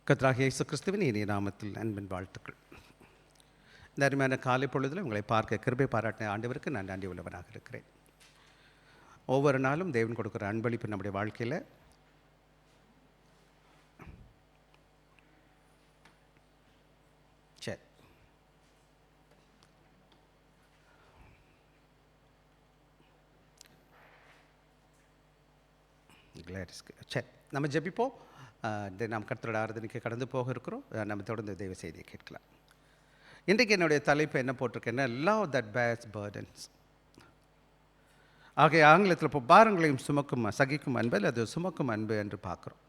கர்த்தராகிய இயேசு கிறிஸ்துவின் இனிய நாமத்தில் அன்பின் வாழ்த்துக்கள். இந்த அருமையான காலை பொழுதில் உங்களை பார்க்க கிருபை பாராட்டின ஆண்டவருக்கு நான் நன்றி உள்ளவனாக இருக்கிறேன். ஒவ்வொரு நாளும் தேவன் கொடுக்குற அன்பளிப்பு நம்முடைய வாழ்க்கையில் சரி நம்ம ஜெபிப்போம். நாம் கர்த்தரோட ஆராதனைக்கு கடந்து போக இருக்கிறோம். நம்ம தொடர்ந்து தெய்வ செய்தியை கேட்கலாம். இன்றைக்கு என்னுடைய தலைப்பு என்ன போட்டிருக்கேன்னா, லவ் தட் பேர்ஸ் பர்டன்ஸ். ஆகிய ஆங்கிலத்தில் இப்போ பாரங்களையும் சுமக்கும் சகிக்கும் அன்பு, அது சுமக்கும் அன்பு என்று பார்க்குறோம்.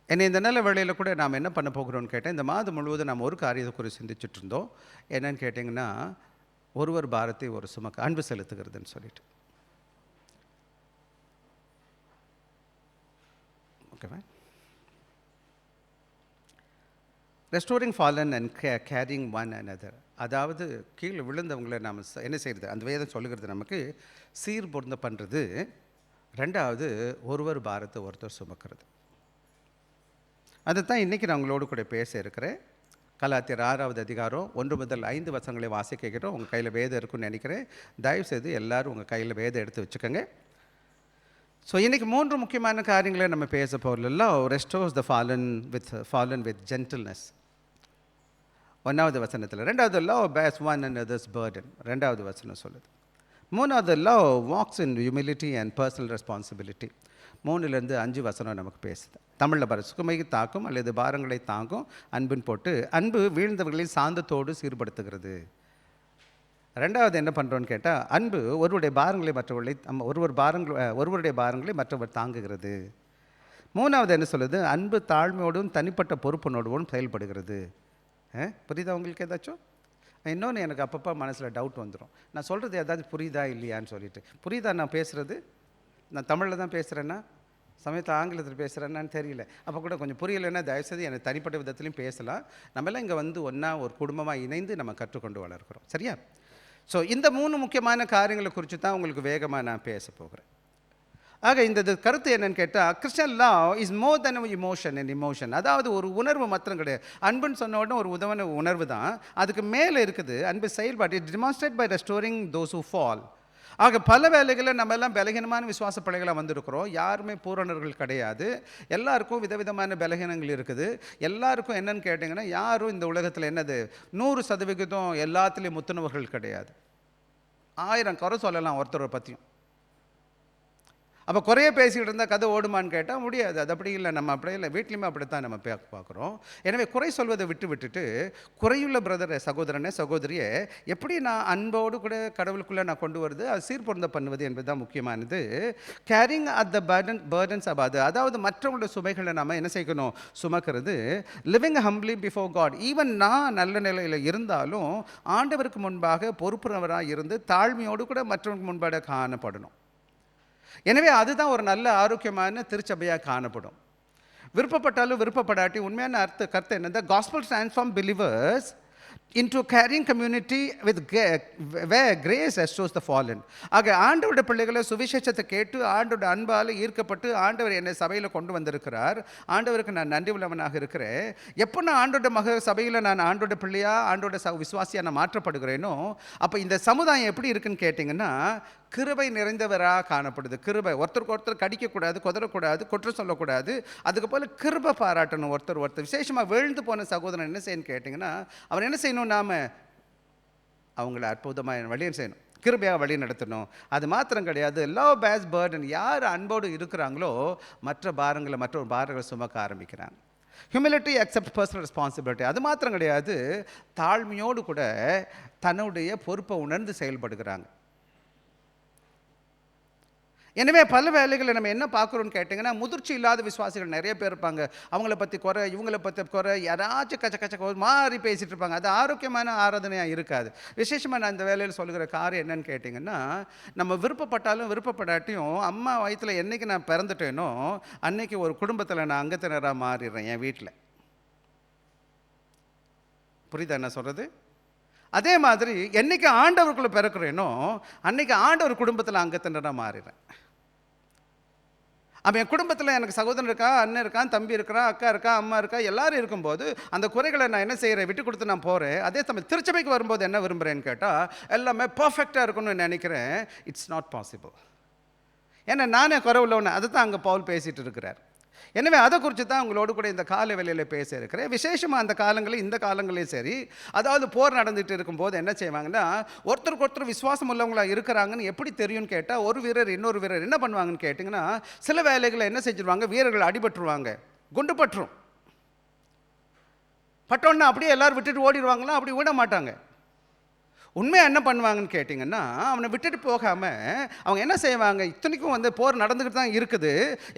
என்னை இந்த நல்ல வேளையில் கூட நாம் என்ன பண்ண போகிறோம்னு கேட்டேன். இந்த மாதம் முழுவதும் நாம் ஒரு காரியத்தை குறித்து சிந்திச்சுட்டு இருந்தோம். என்னன்னு கேட்டிங்கன்னா, ஒருவர் பாரத்தை ஒரு சுமக்க அன்பு செலுத்துகிறதுன்னு சொல்லிட்டு. ஓகேவா? Restoring fallen and caring one another. அதாவது கீழே விழுந்தவங்களை நாம் என்ன செய்கிறது, அந்த வேதம் சொல்லுகிறது நமக்கு சீர் பொருந்த பண்ணுறது. ரெண்டாவது, ஒருவர் பாரத்தை ஒருத்தர் சுமக்கிறது. அதுதான் இன்றைக்கி நான் உங்களோடு கூட பேச இருக்கிறேன். கலாத்தியர் 6வது அதிகாரம் 1 முதல் 5 வசனங்களை வாசிக்கிறோம். உங்கள் கையில் வேதம் இருக்குன்னு நினைக்கிறேன். தயவுசெய்து எல்லோரும் உங்கள் கையில் வேதம் எடுத்து வச்சுக்கோங்க. ஸோ இன்றைக்கி 3 முக்கியமான காரியங்களை நம்ம பேச போகிறோம். Love restores the fallen with gentleness, 1வது வசனத்தில். 2வது, love purse one another's burden, 2வது வசனம் சொல்லுது. 3வது, love walks in humility and personal responsibility. 3லேருந்து 5 வசனம் நமக்கு பேசுது. தமிழில் பாரு, சுமைக்கு தாக்கும் அல்லது பாரங்களை தாங்கும் அன்பின் போட்டு, அன்பு வீழ்ந்தவர்களை சாந்தத்தோடு சீர்படுத்துகிறது. 2வது என்ன பண்ணுறோன்னு கேட்டால், அன்பு ஒருவருடைய பாரங்களை ஒருவருடைய பாரங்களை மற்றவர் தாங்குகிறது. 3வது என்ன சொல்லுது, அன்பு தாழ்மையோடும் தனிப்பட்ட பொறுப்புணர்வோடும் செயல்படுகிறது. புரியுதா உங்களுக்கு ஏதாச்சும்? இன்னொன்று, எனக்கு அப்பப்போ மனசில் டவுட் வந்துடும். நான் சொல்கிறது ஏதாச்சும் புரியுதா இல்லையான்னு சொல்லிட்டு. புரியுதா நான் பேசுகிறது? நான் தமிழில் தான் பேசுகிறேன்னா, சமயத்தில் ஆங்கிலத்தில் பேசுகிறேன்னான்னு தெரியல. அப்போ கூட கொஞ்சம் புரியலைன்னா தயவுசெய்து எனக்கு தனிப்பட்ட விதத்துலையும் பேசலாம். நம்மளாம் இங்கே வந்து ஒன்றா ஒரு குடும்பமாக இணைந்து நம்ம கற்றுக்கொண்டு வளர்க்கிறோம். சரியா? ஸோ இந்த 3 முக்கியமான காரியங்களை குறித்து தான் உங்களுக்கு வேகமாக நான் பேச போகிறேன். ஆக இந்த கருத்து என்னன்னு கேட்டால், Christian love is more then emotion. அதாவது ஒரு உணர்வு மாத்திரம் கிடையாது. அன்புன்னு சொன்ன உடனே ஒரு உணர்வு தான். அதுக்கு மேலே இருக்குது அன்பு செயல்பாடு. It demonstrate by restoring those who fall. ஆக பல வேலைகளில் நம்ம எல்லாம் பலகீனமான விசுவாச பிள்ளைகளாக வந்திருக்கிறோம். யாருமே பூரணர்கள் கிடையாது. எல்லாருக்கும் விதவிதமான பலகீனங்கள் இருக்குது. எல்லாருக்கும் என்னன்னு கேட்டிங்கன்னா, யாரும் இந்த உலகத்தில் என்னது 100% எல்லாத்துலேயும் முத்துணவர்கள் கிடையாது. 1000 குறை சொல்லலாம் ஒருத்தரை பற்றியும். அப்போ குறைய பேசிக்கிட்டு இருந்தால் கதை ஓடுமான்னு கேட்டால் முடியாது. அது அப்படி இல்லை. நம்ம அப்படியே இல்லை, வீட்லேயுமே அப்படித்தான் நம்ம பார்க்குறோம். எனவே குறை சொல்வதை விட்டுட்டு குறையுள்ள சகோதரனே சகோதரியை எப்படி நான் அன்போடு கூட கடவுளுக்குள்ளே நான் கொண்டு வருது, அது சீர்பொருந்த பண்ணுவது என்பது தான் முக்கியமானது. கேரிங் அட் த பர்டன்ஸ் அதாவது மற்றவங்களுடைய சுமைகளை நம்ம என்ன செய்யணும், சுமக்கிறது. Living humbly before God. Even நான் நல்ல நிலையில் இருந்தாலும் ஆண்டவருக்கு முன்பாக பொறுப்புறவராக இருந்து தாழ்மையோடு கூட மற்றவங்களுக்கு முன்பாக காணப்படணும். எனவே அதுதான் ஒரு நல்ல ஆரோக்கியமான திருச்சபையாக காணப்படும். விருப்பப்பட்டாலும் விருப்பப்படாட்டி உண்மையான கருத்து என்னது, gospel transform believers into carrying community with where grace restores the fallen. ஆக ஆண்டவருடைய பிள்ளைகளை சுவிசேஷத்தை கேட்டு ஆண்டவருடைய அன்பால் ஈர்க்கப்பட்டு ஆண்டவர் என்னை சபையில் கொண்டு வந்திருக்கிறார். ஆண்டவருக்கு நான் நன்றி உள்ளவனாக இருக்கிறேன். எப்போ நான் ஆண்டோட சபையில் நான் ஆண்டோட பிள்ளையா ஆண்டோட விசுவாசியாக நான் மாற்றப்படுகிறேனோ, அப்போ இந்த சமுதாயம் எப்படி இருக்குன்னு கேட்டிங்கன்னா, கிருபை நிறைந்தவராக காணப்படுது. கிருபை, ஒருத்தருக்கு ஒருத்தர் கடிக்கக்கூடாது, கொதறக்கூடாது, குற்றம் சொல்லக்கூடாது. அதுக்கு போல் கிருபை பாராட்டணும் ஒருத்தர். விசேஷமாக வீழ்ந்து போன சகோதரன் என்ன செய்யணும்னு கேட்டிங்கன்னா, அவன் என்ன செய்யணும், நாம் அவங்கள அற்புதமாக வழி செய்யணும், கிருபையாக வழி நடத்தணும். அது மாத்திரம் கிடையாது, லவ் பேர்ஸ் பர்டன். யார் அன்போடு இருக்கிறாங்களோ மற்ற பாரங்களை சுமக்க ஆரம்பிக்கிறாங்க. Humility accept personal responsibility. அது மாத்திரம் கிடையாது, தாழ்மையோடு கூட தன்னுடைய பொறுப்பை உணர்ந்து செயல்படுகிறாங்க. எனவே பல வேலைகளை நம்ம என்ன பார்க்குறோன்னு கேட்டிங்கன்னா, முதிர்ச்சி இல்லாத விசுவாசிகள் நிறைய பேர் இருப்பாங்க. அவங்கள பற்றி குறை, இவங்கள பற்றி குறை, யாராச்சும் கச்ச மாறி பேசிகிட்டு இருப்பாங்க. அது ஆரோக்கியமான ஆராதனையாக இருக்காது. விசேஷமாக நான் இந்த வேலையில் சொல்லுகிற காரியம் என்னன்னு கேட்டிங்கன்னா, நம்ம விருப்பப்பட்டாலும் விருப்பப்படாட்டியும் அம்மா வயிற்றில் என்றைக்கு நான் பிறந்துட்டேனோ அன்னைக்கு ஒரு குடும்பத்தில் நான் அங்கத்தினராக மாறிடுறேன் என் வீட்டில். புரியுதா என்ன சொல்கிறது? அதே மாதிரி என்னைக்கு ஆண்டவருக்குள்ளே பிறக்கிறேனோ அன்னைக்கு ஆண்டவர் குடும்பத்தில் அங்கத்தினராக மாறிடுறேன். அப்போ என் குடும்பத்தில் எனக்கு சகோதரன் இருக்கா, அண்ணன் இருக்கான், தம்பி இருக்கிறான், அக்கா இருக்கா, அம்மா இருக்கா, எல்லாரும் இருக்கும்போது அந்த குறைகளை நான் என்ன செய்கிறேன், விட்டு கொடுத்து நான் போகிறேன். அதே சமயம் திருச்சபைக்கு வரும்போது என்ன விரும்புகிறேன்னு கேட்டால் எல்லாமே பர்ஃபெக்டாக இருக்கணும்னு நினைக்கிறேன். It's not possible. ஏன்னா நானே குறைவுள்ளவனே. அதை தான் அங்கே பவுல் பேசிகிட்டு இருக்கிறார். எனவே அதை குறித்து தான் உங்களோடு கூட இந்த கால வேளையில் பேச இருக்கிறேன். விசேஷமாக அந்த காலங்களில் இந்த காலங்களையும் சரி, அதாவது போர் நடந்துகிட்டு இருக்கும்போது என்ன செய்வாங்கன்னா, ஒருத்தருக்கு ஒருத்தர் விசுவாசம் உள்ளவங்களாக இருக்கிறாங்கன்னு எப்படி தெரியும்னு கேட்டால், ஒரு வீரர் இன்னொரு வீரர் என்ன பண்ணுவாங்கன்னு கேட்டிங்கன்னா, சில வேலைகளை என்ன செஞ்சுருவாங்க, வீரர்கள் அடிபட்டுருவாங்க, குண்டு பட்டுரும். பட்டோன்னா அப்படியே எல்லோரும் விட்டுட்டு ஓடிடுவாங்களா? அப்படி விட மாட்டாங்க. உண்மையாக என்ன பண்ணுவாங்கன்னு கேட்டிங்கன்னா, அவனை விட்டுட்டு போகாமல் அவங்க என்ன செய்வாங்க, இத்தனைக்கும் வந்து போர் நடந்துக்கிட்டு தான் இருக்குது,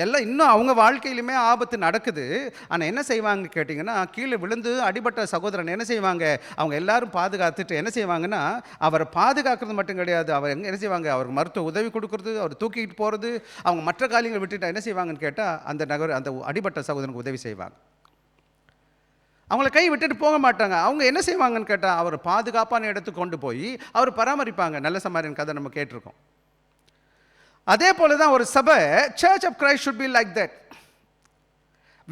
எல்லாம் இன்னும் அவங்க வாழ்க்கையிலுமே ஆபத்து நடக்குது. ஆனால் என்ன செய்வாங்கன்னு கேட்டிங்கன்னா, கீழே விழுந்து அடிபட்ட சகோதரன் என்ன செய்வாங்க, அவங்க எல்லாரும் பாதுகாத்துட்டு என்ன செய்வாங்கன்னா, அவரை பாதுகாக்கிறது மட்டும் கிடையாது, அவர் என்ன செய்வாங்க, அவருக்கு மருத்துவ உதவி கொடுக்குறது, அவர் தூக்கிட்டு போகிறது, அவங்க மற்ற காரியங்களை விட்டுட்டு என்ன செய்வாங்கன்னு கேட்டால் அந்த அடிபட்ட சகோதரனுக்கு உதவி செய்வாங்க. அவங்கள கை விட்டுட்டு போக மாட்டாங்க. அவங்க என்ன செய்வாங்கன்னு கேட்டால், அவர் பாதுகாப்பான இடத்துக்கு கொண்டு போய் அவர் பராமரிப்பாங்க. நல்ல சமாரியன் கதை நம்ம கேட்டிருக்கோம். அதே போல தான் ஒரு சபை, church of Christ should be like that.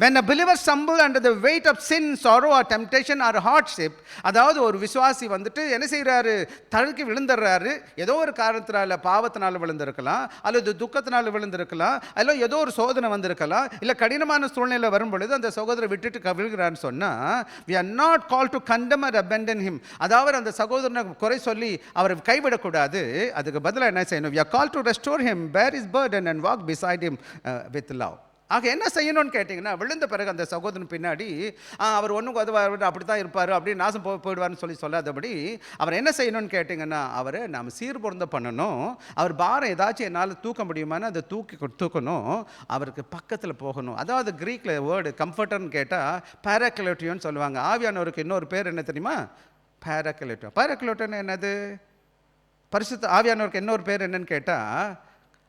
When a believer stumble under the weight of sin, sorrow or temptation or hardship, அதாவது ஒரு விசுவாசி வந்துட்டு என்ன செய்கிறாரு, தழுக்கி விழுந்துடுறாரு. ஏதோ ஒரு காரணத்தினால, பாவத்தினால விழுந்திருக்கலாம், அல்லது துக்கத்தினால விழுந்திருக்கலாம், அல்ல ஏதோ ஒரு சோதனை வந்திருக்கலாம், இல்லை கடினமான சூழ்நிலை வரும் பொழுது அந்த சகோதரரை விட்டுட்டு கவிழ்கிறான்னு சொன்னால், we are not called to condemn or abandon him. அதாவது அந்த சகோதரனை குறை சொல்லி அவரை கைவிடக்கூடாது. அதுக்கு பதிலாக என்ன செய்யணும், we are called to restore him, bear his burden and walk beside him with love. ஆக என்ன செய்யணும்னு கேட்டிங்கன்னா, விழுந்த பிறகு அந்த சகோதரன் பின்னாடி அவர் ஒன்றும் உதவார், அப்படி தான் இருப்பார், அப்படி நாசம் போயிடுவார்னு சொல்லாதபடி அவர் என்ன செய்யணும்னு கேட்டிங்கன்னா, அவரை நாம் சீர்பொருந்த பண்ணணும். அவர் பாரம் ஏதாச்சும் என்னால் தூக்க முடியுமான்னு அதை தூக்கணும், அவருக்கு பக்கத்தில் போகணும். அதாவது க்ரீக்கில் வேர்டு கம்ஃபர்டர்னு கேட்டால் பேராக்லோட்டியோன்னு சொல்லுவாங்க. ஆவியானவருக்கு இன்னொரு பேர் என்ன தெரியுமா, பேராக்லோட்டியோ. பேராக்லோட்டியோன்னு என்னது, பரிசுத்த ஆவியானவருக்கு இன்னொரு பேர் என்னன்னு கேட்டால்,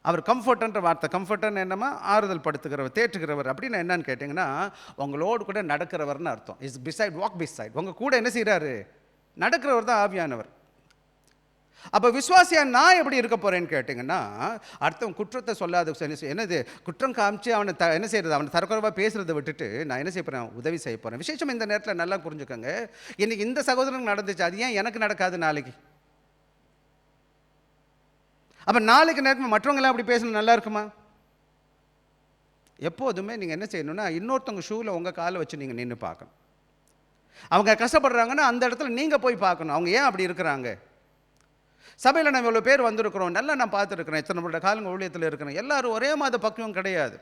அவர் கம்ஃபர்ட்ன்ற வார்த்தை, கம்ஃபர்ட்னு என்னமா, ஆறுதல் படுத்துகிறவர், தேற்றுகிறவர். அப்படின்னு என்னன்னு கேட்டிங்கன்னா, உங்களோடு கூட நடக்கிறவர்னு அர்த்தம். Is beside, walk beside. உங்கள் கூட என்ன செய்கிறாரு, நடக்கிறவர் தான் ஆவியானவர். அப்போ விசுவாசியா நான் எப்படி இருக்க போகிறேன்னு கேட்டிங்கன்னா, அடுத்தவன் குற்றத்தை சொல்லாத, என்னது குற்றம் காமிச்சு அவனை என்ன செய்கிறது, அவனை தரக்குறைவாக பேசுகிறத விட்டுட்டு நான் என்ன செய்ய போகிறேன், உதவி செய்ய போகிறேன். விசேஷம் இந்த நேரத்தில் நல்லா புரிஞ்சுக்கோங்க, இன்றைக்கி இந்த சகோதரனுக்கு நடந்துச்சு, அது ஏன் எனக்கு நடக்காது நாளைக்கு? அப்போ நாளைக்கு நேரத்தில் மற்றவங்களாம் அப்படி பேசணும், நல்லா இருக்குமா? எப்போதுமே நீங்கள் என்ன செய்யணும்னா, இன்னொருத்தவங்க ஷூவில் உங்கள் காலை வச்சு நீங்கள் நின்று பார்க்கணும். அவங்க கஷ்டப்படுறாங்கன்னா அந்த இடத்துல நீங்கள் போய் பார்க்கணும், அவங்க ஏன் அப்படி இருக்கிறாங்க. சபையில் நம்ம இவ்வளோ பேர் வந்திருக்கிறோம், நல்லா நான் பார்த்துருக்குறேன், இத்தனை காலங்க ஊழியத்தில் இருக்கிறேன், எல்லோரும் ஒரே மாத பக்குவம் கிடையாது.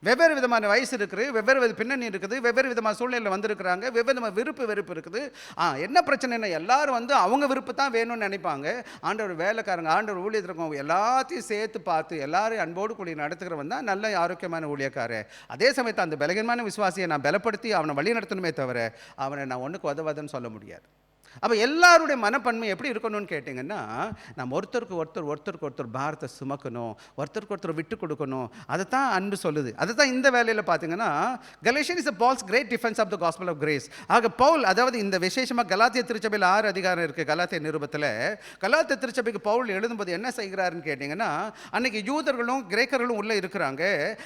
வெவ்வேறு விதமான வயசு இருக்குது, வெவ்வேறு பின்னணி இருக்குது, வெவ்வேறு விதமான சூழ்நிலையில் வந்திருக்கிறாங்க, வெவ்வேறு விருப்பு வெறுப்பு இருக்குது. என்ன பிரச்சனைன்னா, எல்லாரும் வந்து அவங்க விருப்பு தான் வேணும்னு நினைப்பாங்க. ஆண்டவர் வேலைக்காரங்க, ஆண்டவர் ஊழியத்தில் இருக்கவங்க எல்லாத்தையும் சேர்த்து பார்த்து எல்லாரும் அன்போடு கூடிய நடத்துகிறவன் தான் நல்ல ஆரோக்கியமான ஊழியக்காரர். அதே சமயத்தில் அந்த பலகீனமான விசுவாசியை நான் பலப்படுத்தி அவனை வழி நடத்தணுமே தவிர அவனை நான் ஒன்றுக்கு உதவாதுன்னு சொல்ல முடியாது. அப்போ எல்லாருடைய மனப்பன்மை எப்படி இருக்கணும்னு கேட்டிங்கன்னா, நம்ம ஒருத்தருக்கு ஒருத்தர் பாரத்தை சுமக்கணும், ஒருத்தருக்கு ஒருத்தர் விட்டு கொடுக்கணும். அதை தான் அன்பு சொல்லுது. அதை தான் இந்த வேலையில் பார்த்தீங்கன்னா, Galatian is Paul's great defence of the gospel of grace. ஆக பவுல், அதாவது இந்த விசேஷமாக கலாத்திய திருச்சபையில் 6 அதிகாரம் இருக்குது. கலாத்திய நிருபத்தில் கலாத்திய திருச்சபைக்கு பவுல் எழுதும்போது என்ன செய்கிறாருன்னு கேட்டிங்கன்னா, அன்றைக்கி யூதர்களும் கிரேக்கர்களும் உள்ளே இருக்கிறாங்க.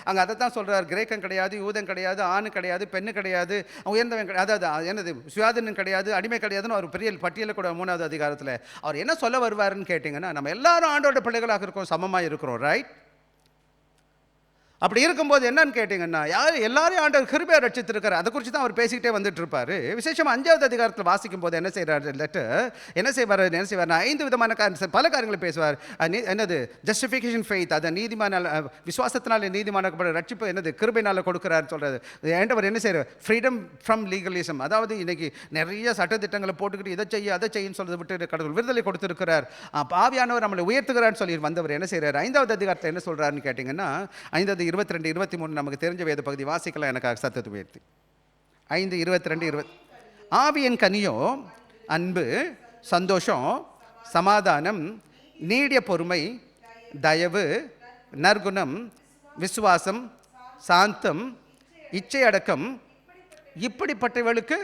அங்கே அதை தான் சொல்கிறார், கிரேக்கன் கிடையாது, யூதன் கிடையாது, ஆணு கிடையாது, பெண்ணு கிடையாது, உயர்ந்தவன், அதாவது என்னது சுயாதீனம் கிடையாது, அடிமை கிடையாதுன்னு அவர் பெரிய பட்டியலில் கூட 3வது அதிகாரத்தில் அவர் என்ன சொல்ல வருவாருன்னு கேட்டிங்கன்னா, நம்ம எல்லாரும் ஆண்டோட பிள்ளைகளாக இருக்கோம், சமமாக இருக்கிறோம், ரைட்? அப்படி இருக்கும்போது என்னன்னு கேட்டிங்கன்னா, எல்லாரையும் ஆண்டவர் கிருபையை ரட்சித்திருக்காரு. அதை குறித்து தான் அவர் பேசிக்கிட்டே வந்துட்டு இருப்பார். விசேஷமாக 5வது அதிகாரத்தில் வாசிக்கும் போது என்ன செய்கிறார், என்ன செய்வார் 5 விதமான பல காரியங்களை பேசுவார். என்னது ஜஸ்டிஃபிகேஷன் ஃபெய்த், அதை நீதிமான விசுவாசத்தினால நீதிமானப்பட ரட்சிப்பு என்னது கிருபையினால் கொடுக்குறாரு சொல்கிறது. ஆண்டவர் என்ன செய்கிறார், ஃப்ரீடம் ஃப்ரம் லீகலிசம், அதாவது இன்றைக்கி நிறைய சட்டத்திட்டங்களை போட்டுக்கிட்டு இதை செய்ய அதை செய்யுன்னு சொல்கிறது விட்டு கடவுள் விடுதலை கொடுத்துருக்கிறார். ஆவியானவர் நம்மளை உயர்த்துகிறான்னு சொல்லி வந்தவர் என்ன செய்கிறார், 5வது அதிகாரத்தில் என்ன சொல்கிறாருன்னு கேட்டிங்கன்னா, 5 22 23 நமக்கு தெரிஞ்ச வேத பகுதி வாசிக்கலாம் எனக்காக சத்தத்தை உயர்த்தி. 5 22 20. ஆவியின் கனியோ அன்பு, சந்தோஷம், சமாதானம், நீடிய பொறுமை, தயவு, நற்குணம், விசுவாசம், சாந்தம், இச்சை அடக்கம், இப்படிப்பட்டவர்களுக்கு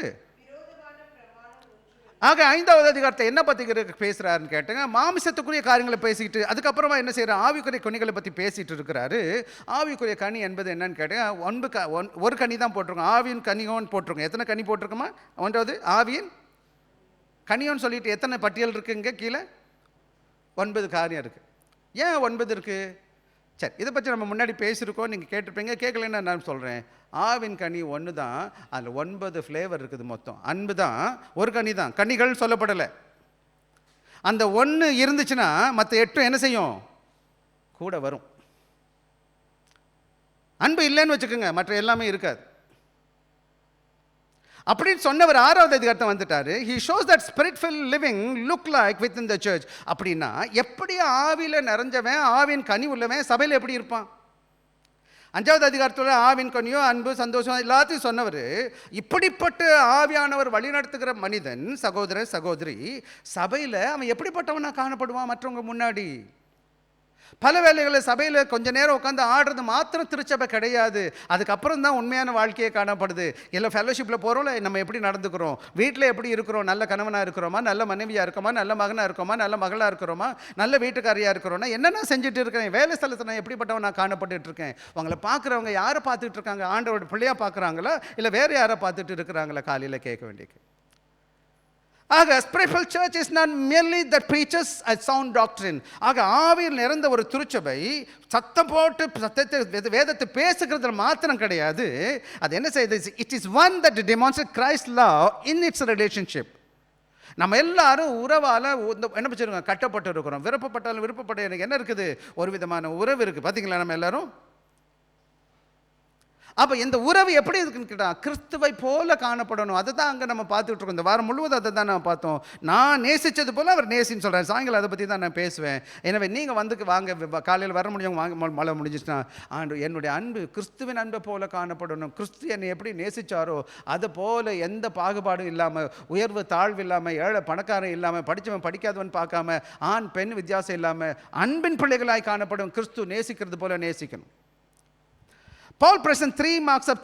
ஆக 5வது அதிகாரத்தை என்ன பற்றி பேசுகிறாருன்னு கேட்டேங்க, மாமிசத்துக்குரிய காரியங்களை பேசிக்கிட்டு அதுக்கப்புறமா என்ன செய்கிறார், ஆவிக்குரிய கனிகளை பற்றி பேசிகிட்டு இருக்கிறாரு. ஆவிக்குரிய கனி என்பது என்னன்னு கேட்டேங்க, ஒரு கனி தான் போட்டிருக்கோம், ஆவியின் கனியோன்னு போட்டிருக்கோம். எத்தனை கனி போட்டிருக்கோமா? 1வது ஆவியின் கனியோன்னு சொல்லிட்டு எத்தனை பட்டியல் இருக்குங்க? கீழே 9 காரியம் இருக்குது. ஏன் 9 இருக்குது? சரி, இதை பற்றி நம்ம முன்னாடி பேசியிருக்கோம், நீங்கள் கேட்டிருப்பீங்க. கேட்கலன்னு நான் சொல்கிறேன். ஆவின் கனி 1 தான், அதில் 9 ஃப்ளேவர் இருக்குது. மொத்தம் அன்பு தான் ஒரு கனி தான், கனிகள் சொல்லப்படலை. அந்த 1 இருந்துச்சுன்னா மற்ற 8 என்ன செய்யும்? கூட வரும். அன்பு இல்லைன்னு வச்சுக்கோங்க, மற்ற எல்லாமே இருக்காது. அப்படின்னு சொன்னவர் 6வது அதிகாரத்தை வந்துட்டாரு. He shows that spirit-filled living look like within the church. அப்படின்னா எப்படி ஆவியில் நிறைஞ்சவன், ஆவின் கனி உள்ளவன் சபையில் எப்படி இருப்பான்? 5வது அதிகாரத்தோட ஆவின் கனியோ அன்பு, சந்தோஷம் எல்லாத்தையும் சொன்னவர். இப்படிப்பட்ட ஆவியானவர் வழிநடத்துகிற மனிதன், சகோதரர் சகோதரி, சபையில் அவன் எப்படிப்பட்டவனா காணப்படுவான் மற்றவங்க முன்னாடி? பல வேளைகளில் சபையில் கொஞ்ச நேரம் உட்காந்து ஆடுறது மாத்திரம் திருச்சபை கிடையாது. அதுக்கப்புறம் தான் உண்மையான வாழ்க்கையே காணப்படுது. இல்லை ஃபெல்லோஷிப்பில் போகிறோம்ல, நம்ம எப்படி நடந்துக்கிறோம், வீட்டில் எப்படி இருக்கிறோம், நல்ல கணவனாக இருக்கிறோமா, நல்ல மனைவியாக இருக்கோமா, நல்ல மகனாக இருக்கோமா, நல்ல மகளாக இருக்கிறோமா, நல்ல வீட்டுக்காரியாக இருக்கிறோன்னா, என்னென்ன செஞ்சுட்டு இருக்கிறேன், வேலை ஸ்தலத்தில் நான் எப்படிப்பட்டவன் நான் காணப்பட்டு இருக்கேன். உங்களை பார்க்குறவங்க யாரை பார்த்துட்டு இருக்காங்க? ஆண்டவரோட பிள்ளையாக பார்க்குறாங்களா, இல்லை வேறு யாரை பார்த்துட்டு இருக்கிறாங்களா? காலையில் கேட்க வேண்டியது. ஆக spiritual church is not merely that preaches a sound doctrine. ஆக ஆவியில் நிறைந்த ஒரு திருச்சபை சத்தம் போட்டு சத்தத்தை வேதத்தை பேசுகிறது மாத்திரம் கிடையாது. அது என்ன செய்யுது? It is one that demonstrates Christ's love in its relationship. நம்ம எல்லாரும் உறவால் என்ன வச்சுருக்கோம்? கட்டப்பட்டு இருக்கிறோம். விருப்பப்பட்டாலும் விருப்பப்பட்ட எனக்கு என்ன இருக்குது? ஒரு விதமான உறவு இருக்குது. பார்த்தீங்களா நம்ம எல்லாரும்? அப்போ இந்த உறவு எப்படி இருக்குன்னு கேட்டால் கிறிஸ்துவை போல காணப்படணும். அதை தான் அங்கே நம்ம பார்த்துட்டு இருக்கோம். இந்த வாரம் முழுவதும் அதை தான் நான் பார்த்தோம். நான் நேசித்தது போல் அவர் நேசின்னு சொல்கிறேன். சாயங்காலம் அதை பற்றி தான் நான் பேசுவேன். எனவே நீங்கள் வாங்க, காலையில் வர முடியும், வாங்க, மழை முடிஞ்சிச்சுன்னா, என்னுடைய அன்பு கிறிஸ்துவின் அன்பை போல காணப்படணும். கிறிஸ்து என்னை எப்படி நேசித்தாரோ அதை போல எந்த பாகுபாடும் இல்லாமல், உயர்வு தாழ்வு இல்லாமல், ஏழை பணக்காரன் இல்லாமல், படித்தவன் படிக்காதவன் பார்க்காம, ஆண் பெண் வித்தியாசம் இல்லாமல் அன்பின் பிள்ளைகளாய் காணப்படும். கிறிஸ்து நேசிக்கிறது போல நேசிக்கணும். Paul presents 3 marks of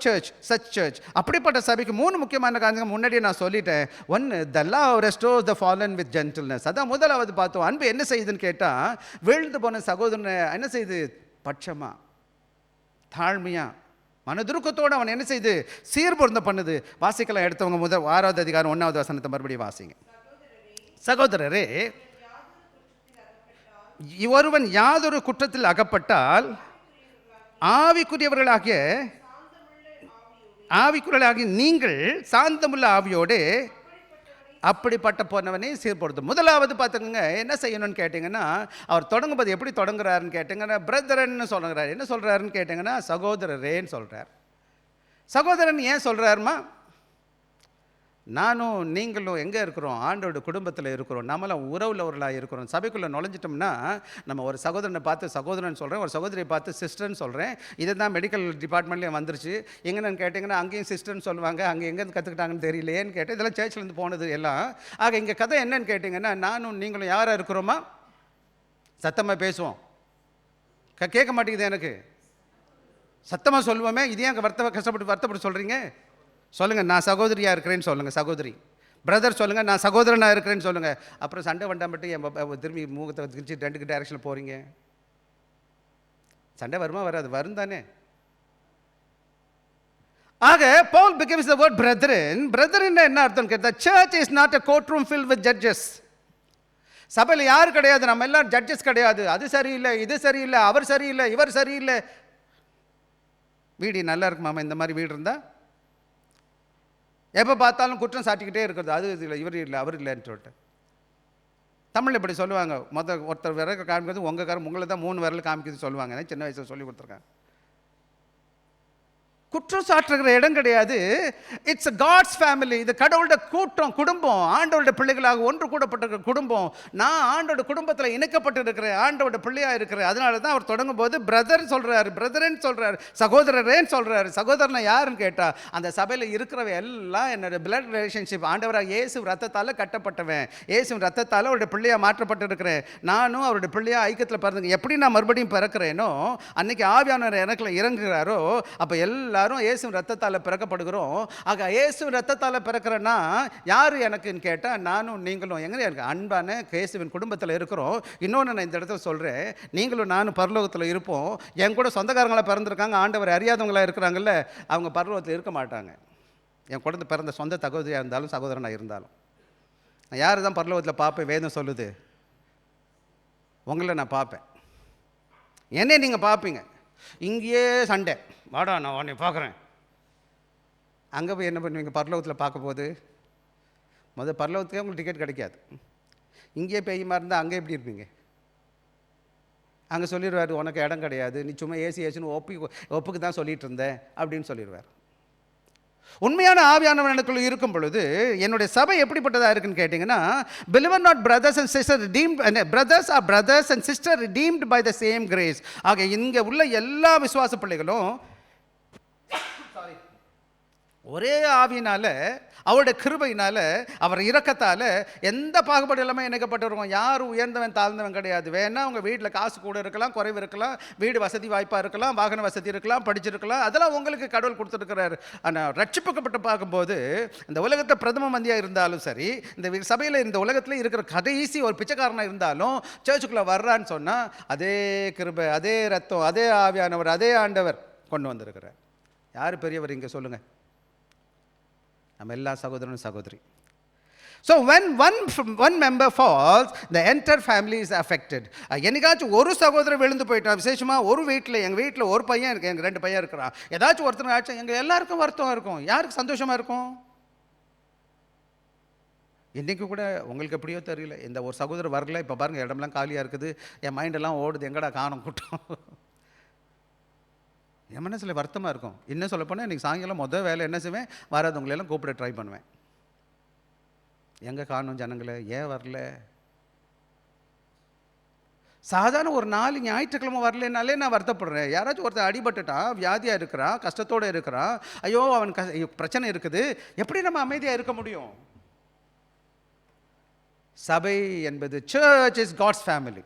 such church. அப்படிப்பட்ட சபைக்கு 3 முக்கியமான காரியங்கள் முன்னாடியே நான் சொல்லிட்டேன். 1, the love restores the fallen with gentleness. அதான் முதலாவது பார்த்தோம். அன்பு என்ன செய்யுதுன்னு கேட்டால், வீழ்ந்து போன சகோதரனை என்ன செய்யுது? பட்சமா, தாழ்மையா, மனதுருக்கத்தோடு அவன் என்ன செய்யுது? சீர்பொருந்த பண்ணுது. வாசிக்கலாம் எடுத்தவங்க 6வது அதிகாரம் 1வது வசனத்தை மறுபடியும் வாசிங்க. சகோதரரே, ஒருவன் யாதொரு குற்றத்தில் அகப்பட்டால் ஆவிக்குரியவர்களாகிய நீங்கள் சாந்தமுள்ள ஆவியோடு அப்படிப்பட்ட போனவனே சீர்படுத்தும். முதலாவது பார்த்துக்கோங்க, என்ன செய்யணும்னு கேட்டிங்கன்னா, அவர் தொடங்கும்போது எப்படி தொடங்குறாருன்னு கேட்டிங்கன்னா, பிரதரன்னு சொல்லுறாரு. என்ன சொல்கிறாருன்னு கேட்டிங்கன்னா, சகோதரரேன்னு சொல்கிறார். சகோதரன் ஏன் சொல்கிறாருமா? நானும் நீங்களும் எங்கே இருக்கிறோம்? ஆண்டோட குடும்பத்தில் இருக்கிறோம். நம்மளாம் உறவுள்ளவர்களாக இருக்கிறோம். சபைக்குள்ளே நுழைஞ்சிட்டோம்னா நம்ம ஒரு சகோதரனை பார்த்து சகோதரன் சொல்கிறேன், ஒரு சகோதரியை பார்த்து சிஸ்டர்னு சொல்கிறேன். இதை தான் மெடிக்கல் டிபார்ட்மெண்ட்லேயும் வந்துருச்சு. எங்கன்னு கேட்டிங்கன்னா அங்கேயும் சிஸ்டர்னு சொல்லுவாங்க. அங்கே எங்கேருந்து கற்றுக்கிட்டாங்கன்னு தெரியலையேன்னு கேட்டேன். இதெல்லாம் சர்ச்சிலேருந்து போனது எல்லாம். ஆக இங்கே கதை என்னன்னு கேட்டிங்கன்னா, நானும் நீங்களும் யாராக இருக்கிறோமா? சத்தமாக பேசுவோம். கேட்க மாட்டேங்குது எனக்கு. சத்தமாக சொல்லுவோமே. இதே அங்கே வருத்தப்பட்டு சொல்கிறீங்க. சொல்லுங்கள், நான் சகோதரியாக இருக்கிறேன்னு சொல்லுங்கள். சகோதரி பிரதர் சொல்லுங்கள், நான் சகோதரனாக இருக்கிறேன்னு சொல்லுங்கள். அப்புறம் சண்டை வண்டாம்பட்டு என் திரும்பி மூகத்தை திருச்சி 2 டைரக்ஷனில் போகிறீங்க. சண்டை வருமா? வராது. வரும் தானே. ஆக Paul becomes the word brethren. Brethren என்ன அர்த்தம் கேட்டால், church is not a courtroom filled with judges. சபையில் யார் கிடையாது, நம்ம எல்லாம் ஜட்ஜஸ் கிடையாது. அது சரியில்லை, இது சரியில்லை, அவர் சரியில்லை, இவர் சரியில்லை. வீடு நல்லா இருக்குமாமா? இந்த மாதிரி வீடு இருந்தால் எப்போ பார்த்தாலும் குற்றம் சாட்டிக்கிட்டே இருக்கிறது. அது இல்லை, இவர் இல்லை, அவர் இல்லைன்னு சொல்லிட்டு தமிழில் இப்படி சொல்லுவாங்க. ஒருத்தர் விரல் காமிக்கிறது உங்களை தான் 3 விரல் காமிக்கிறது சொல்லுவாங்க. சின்ன வயசில் சொல்லி கொடுத்துருக்காங்க. குற்றம் சாட்டுகிற இடம் கிடையாது. It's God's family. இது கடவுளோட கூட்டம், குடும்பம், ஆண்டோட பிள்ளைகளாக ஒன்று கூடப்பட்டிருக்கிற குடும்பம். நான் ஆண்டோட குடும்பத்தில் இணைக்கப்பட்டு இருக்கிறேன், ஆண்டோட பிள்ளையாக இருக்கிறேன். அதனால தான் அவர் தொடங்கும் போது பிரதர் சொல்கிறாரு, பிரதரன் சொல்கிறாரு, சகோதரரேன்னு சொல்கிறாரு. சகோதரனை யாருன்னு கேட்டால், அந்த சபையில் இருக்கிறவ எல்லாம் என்னோட பிளட் ரிலேஷன்ஷிப். ஆண்டவராக இயேசு ரத்தத்தால் கட்டப்பட்டவன், இயேசு ரத்தத்தால் அவருடைய பிள்ளையாக மாற்றப்பட்டு இருக்கிறேன். நானும் அவருடைய பிள்ளையாக ஐக்கியத்தில் பிறந்தேங்க. எப்படி நான் மறுபடியும் பிறக்கிறேனோ, அன்னைக்கு ஆவியானவர் எனக்குள்ள இறங்குகிறாரோ, அப்போ எல்லாரும் எல்லாரும் இயேசுவின் ரத்தத்தால் பிறக்கப்படுகிறோம். ஆக இயேசுவின் ரத்தத்தால் பிறக்கிறேன்னா யார் எனக்குன்னு கேட்டால் நானும் நீங்களும் எங்கே எனக்கு அன்பான இயேசுவின் குடும்பத்தில் இருக்கிறோம். இன்னொன்று நான் இந்த இடத்துல சொல்கிறேன், நீங்களும் நானும் பரலோகத்தில் இருப்போம். என் கூட சொந்தக்காரங்களாக பிறந்திருக்காங்க, ஆண்டவர் அறியாதவங்களாக இருக்கிறாங்கல்ல, அவங்க பரலோகத்தில் இருக்க மாட்டாங்க. என் குழந்தை பிறந்த சொந்த சகோதரியாக இருந்தாலும் சகோதரனாக இருந்தாலும் நான் யார் தான் பரலோகத்தில் பார்ப்பேன்? வேதம் சொல்லுது, உங்களை நான் பார்ப்பேன். என்னை நீங்கள் பார்ப்பீங்க. இங்கேயே சண்டை, வாடா நான் உன்னை பார்க்குறேன். அங்கே போய் என்ன பண்ணுவீங்க? பரலோகத்தில் பார்க்க போது பரலோகத்துக்கே உங்களுக்கு டிக்கெட் கிடைக்காது. இங்கேயே பெய்யுமா இருந்தால் அங்கே எப்படி இருப்பீங்க? அங்கே சொல்லிடுவார், உனக்கு இடம் கிடையாது, நீ சும்மா ஏசின்னு ஒப்புக்கு தான் சொல்லிகிட்டு இருந்தேன் அப்படின்னு சொல்லிடுவார். உண்மையான ஆவியானவர் எனக்குள்ள இருக்கும் பொழுது என்னுடைய சபை எப்படிப்பட்டதாக இருக்குன்னு கேட்டிங்கன்னா, believe not brothers and sisters redeemed, brothers are brothers and sisters redeemed by the same grace. ஆக இங்கே உள்ள எல்லா விசுவாச பிள்ளைகளும் ஒரே ஆவியினால, அவருடைய கிருபையினால, அவர் இரக்கத்தால் எந்த பாகுபாடு இல்லாமல் இணைக்கப்பட்டிருக்கோம். யாரும் உயர்ந்தவன் தாழ்ந்தவன் கிடையாது. வேணா உங்கள் வீட்டில் காசு கூட இருக்கலாம், குறைவு இருக்கலாம், வீடு வசதி வாய்ப்பாக இருக்கலாம், வாகன வசதி இருக்கலாம், படிச்சிருக்கலாம், அதெல்லாம் உங்களுக்கு கடவுள் கொடுத்துருக்கிறார். ஆனால் ரட்சிப்புக்கப்பட்டு பார்க்கும்போது இந்த உலகத்தை பிரதம மந்தியாக இருந்தாலும் சரி, இந்த சபையில் இந்த உலகத்தில் இருக்கிற கடைசி ஒரு பிச்சைக்காரனாக இருந்தாலும் சர்ச்சுக்குள்ளே வர்றான்னு சொன்னால் அதே கிருபை, அதே ரத்தம், அதே ஆவியானவர், அதே ஆண்டவர் கொண்டு வந்திருக்கிறார். யார் பெரியவர் இங்கே சொல்லுங்கள்? நம்ம எல்லா சகோதரனும் சகோதரி. So when one member falls, the entire family is affected. என்னைக்காச்சும் ஒரு சகோதரர் விழுந்து போயிட்டான், விசேஷமாக ஒரு வீட்டில், எங்கள் வீட்டில் ஒரு பையன் இருக்கு, எங்கள் 2 பையன் இருக்கிறான், ஏதாச்சும் ஒருத்தர் ஆச்சும் எங்கள் எல்லாருக்கும் வருத்தம் இருக்கும். யாருக்கு சந்தோஷமாக இருக்கும்? இன்றைக்கி கூட உங்களுக்கு எப்படியோ தெரியல, இந்த ஒரு சகோதரர் வரல, இப்போ பாருங்கள் இடம்லாம் காலியாக இருக்குது, என் மைண்டெல்லாம் ஓடுது, எங்கடா காணோம் கூட்டம். என் மனசில் வருத்தமாக இருக்கும். இன்னும் சொல்லப்போனால் இன்றைக்கி சாயங்காலம் வேலை என்ன செய்வேன்? வராதவங்களெல்லாம் கூப்பிட ட்ரை பண்ணுவேன். எங்கே காணும் ஜனங்களை, ஏன் வரல? சாதாரண ஒரு 4 ஞாயிற்றுக்கிழமை வரலனாலே நான் வருத்தப்படுறேன். யாராச்சும் ஒருத்தர் அடிபட்டுட்டான், வியாதியாக இருக்கிறான், கஷ்டத்தோடு இருக்கிறான், ஐயோ அவன் பிரச்சனை இருக்குது, எப்படி நம்ம அமைதியாக இருக்க முடியும்? சபை என்பது, சர்ச் இஸ் காட்ஸ் ஃபேமிலி.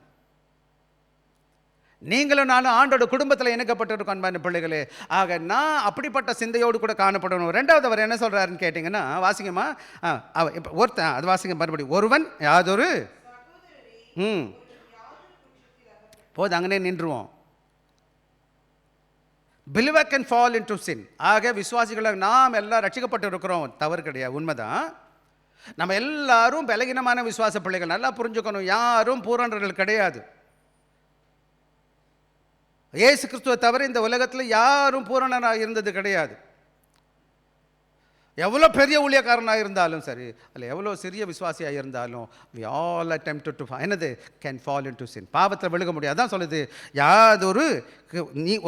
நீங்களும் நானும் ஆண்டோட குடும்பத்தில் இணைக்கப்பட்டிருக்கோம் அன்பான பிள்ளைகளே. ஆக நான் அப்படிப்பட்ட சிந்தையோடு கூட காணப்படணும். 2வது அவர் என்ன சொல்கிறாருன்னு கேட்டிங்கன்னா, வாசிங்கம்மா, இப்போ ஒருத்தன், அது வாசிங்க மறுபடியும். ஒருவன் யாதொரு போது அங்கனே நின்றுவோம். believer can fall into sin. ஆக விசுவாசிகளாக நாம் எல்லாம் ரட்சிக்கப்பட்டு இருக்கிறோம், தவறு கிடையாது, உண்மைதான். நம்ம எல்லாரும் பலகீனமான விசுவாச பிள்ளைகள், நல்லா புரிஞ்சுக்கணும். யாரும் பூரணர்கள் கிடையாது. இயேசு கிறிஸ்துவை தவிர இந்த உலகத்தில் யாரும் பூரணனாக இருந்தது கிடையாது. எவ்வளோ பெரிய ஊழியக்காரனாக இருந்தாலும் சரி, அல்ல எவ்வளோ சிறிய விசுவாசியாக இருந்தாலும், we all attempted to என்னது can fall into sin. பாவத்தில் விழுக முடியாது. அதான் சொல்லுது,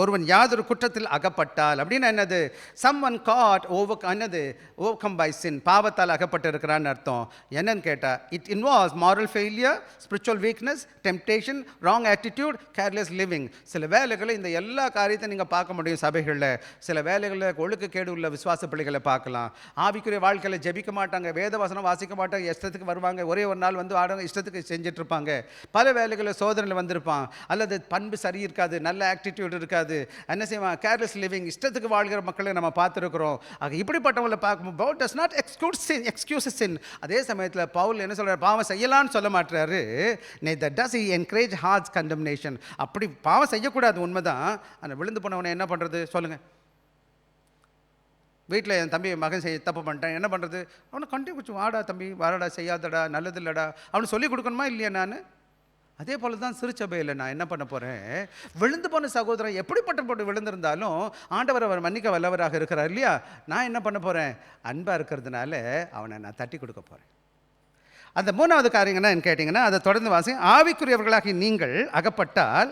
ஒருவன் யாதொரு குற்றத்தில் அகப்பட்டால் அப்படின்னா என்னது? someone caught overcome by sin, பாவத்தால் அகப்பட்டு இருக்கிறான்னு அர்த்தம். என்னன்னு கேட்டால், it involves moral failure, spiritual weakness, temptation, wrong attitude, careless living. சில வேலைகளை இந்த எல்லா காரியத்தையும் நீங்கள் பார்க்க முடியும் சபைகளில். சில வேலைகளில் ஒழுக்கக்கேடு உள்ள விசுவாச பிள்ளைகளை பார்க்கலாம். ஆவிக்குரிய வாழ்க்கையில் ஜெபிக்க மாட்டாங்க, வேத வசனம் வாசிக்க மாட்டாங்க, இஷ்டத்துக்கு வருவாங்க, ஒரே ஒரு நாள் வந்து ஆடுங்க, இஷ்டத்துக்கு செஞ்சுட்டு இருப்பாங்க. பல வேலைகளில் சோதனையில் வந்திருப்பான், அல்லது பண்பு சரி இருக்காது, நல்ல ஆக்டிடியூட் இருக்காது, என்ன செய்வான், கேர்லெஸ் லிவிங், இஷ்டத்துக்கு வாழ்கிற மக்களை நம்ம பார்த்துருக்குறோம். ஆக இப்படிப்பட்டவங்களை பார்க்கும்போது டஸ் நாட் எக்ஸ்கியூஸ் சின். அதே சமயத்தில் பவுல் என்ன சொல்கிறார்? பாவம் செய்யலான்னு சொல்ல மாட்டாரு, neither does he encourage harsh condemnation. அப்படி பாவம் செய்யக்கூடாது, உண்மைதான். அந்த விழுந்து போனவனை என்ன பண்ணுறது சொல்லுங்கள்? வீட்டில் என் தம்பி மகன் தப்பு பண்ணிட்டேன், என்ன பண்ணுறது? அவனை கண்டிப்பாக குச்சி, வாடா தம்பி, வாடா, செய்யாதடா, நல்லது இல்லைடா, அவனுக்கு சொல்லிக் கொடுக்கணுமா இல்லையா? நான் அதே போல் தான் சிறுச்சபையில் நான் என்ன பண்ண போகிறேன்? விழுந்து போன சகோதரன் எப்படிப்பட்ட விழுந்திருந்தாலும் ஆண்டவர் அவர் மன்னிக்க வல்லவராக இருக்கிறார் இல்லையா? நான் என்ன பண்ண போகிறேன்? அன்பாக இருக்கிறதுனால அவனை நான் தட்டி கொடுக்க போகிறேன். அந்த 3வது காரியம் என்னன்னு கேட்டிங்கன்னா, அதை தொடர்ந்து வாசி. ஆவிக்குரியவர்களாக நீங்கள் அகப்பட்டால்,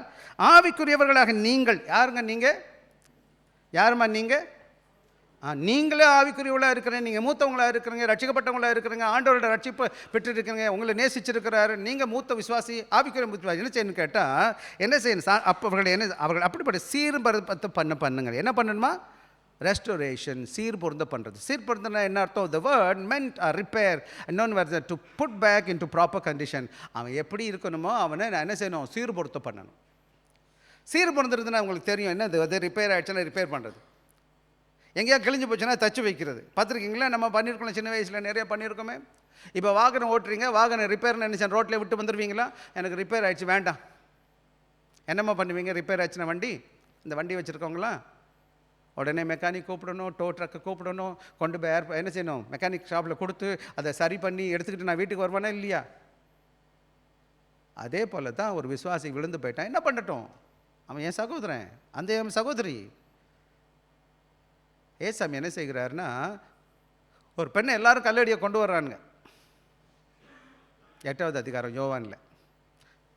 ஆவிக்குரியவர்களாக நீங்கள் யாருங்க? நீங்கள் யாருமா? நீங்கள் நீங்களே ஆவிக்குரியவளாக இருக்கிறீங்க, நீங்கள் மூத்தவங்களாக இருக்கிறீங்க, ரட்சிக்கப்பட்டவங்களாக இருக்கிறீங்க, ஆண்டவரோட ரட்சிப்பு பெற்றுருக்கிறீங்க, உங்களை நேசிச்சிருக்கிறாரு, நீங்கள் மூத்த விசுவாசி, ஆவிக்குரிய விசுவாசி. என்ன செய்யணும்னு கேட்டால், என்ன செய்யணும்? அப்போ அவர்கள் அப்படிப்பட்ட சீர்படுத்த பண்ணுங்க. என்ன பண்ணணுமா? ரெஸ்டோரேஷன், சீர்பொருந்த பண்ணுறது. சீர்பொருந்தனா என்ன அர்த்தம்? த வேர்ட் மென்ட் ரிப்பேர், இன்னொன்று வருது to put back into proper condition. அவன் எப்படி இருக்கணுமோ அவனை நான் என்ன செய்யணும்? சீர்பொருத்த பண்ணணும். சீர்பொருந்துறதுன்னா உங்களுக்கு தெரியும், என்னது? அது ரிப்பேர் ஆகிடுச்சுன்னா ரிப்பேர் பண்ணுறது. எங்கேயா கிழிஞ்சு போச்சுன்னா தச்சு வைக்கிறது. பார்த்துருக்கீங்களா? நம்ம பண்ணியிருக்கோம், சின்ன வயசில் நிறைய பண்ணியிருக்கோமே. இப்போ வாகனம் ஓட்டுறீங்க, வாகனம் ரிப்பேர்னு நினச்சேன் ரோட்டில் விட்டு வந்துடுவீங்களா? எனக்கு ரிப்பேர் ஆகிடுச்சு வேண்டாம். என்னம்மா பண்ணுவீங்க? ரிப்பேர் ஆச்சுன்னா வண்டி, இந்த வண்டி வச்சுருக்கோங்களா, உடனே மெக்கானிக் கூப்பிடணும், டோ ட்ரக்கை கூப்பிடணும், கொண்டு போய் என்ன செய்யணும், மெக்கானிக் ஷாப்பில் கொடுத்து அதை சரி பண்ணி எடுத்துக்கிட்டு நான் வீட்டுக்கு வருவானா இல்லையா? அதே போல் தான் ஒரு விசுவாசி விழுந்து போயிட்டான். என்ன பண்ணட்டும்? அவன் என் சகோதரன், அந்த என் சகோதரி. ஏசாமி என்ன செய்கிறாருன்னா, ஒரு பெண்ணை எல்லாரும் கல்லடியை கொண்டு வர்றானுங்க. 8வது அதிகாரம் யோவானில்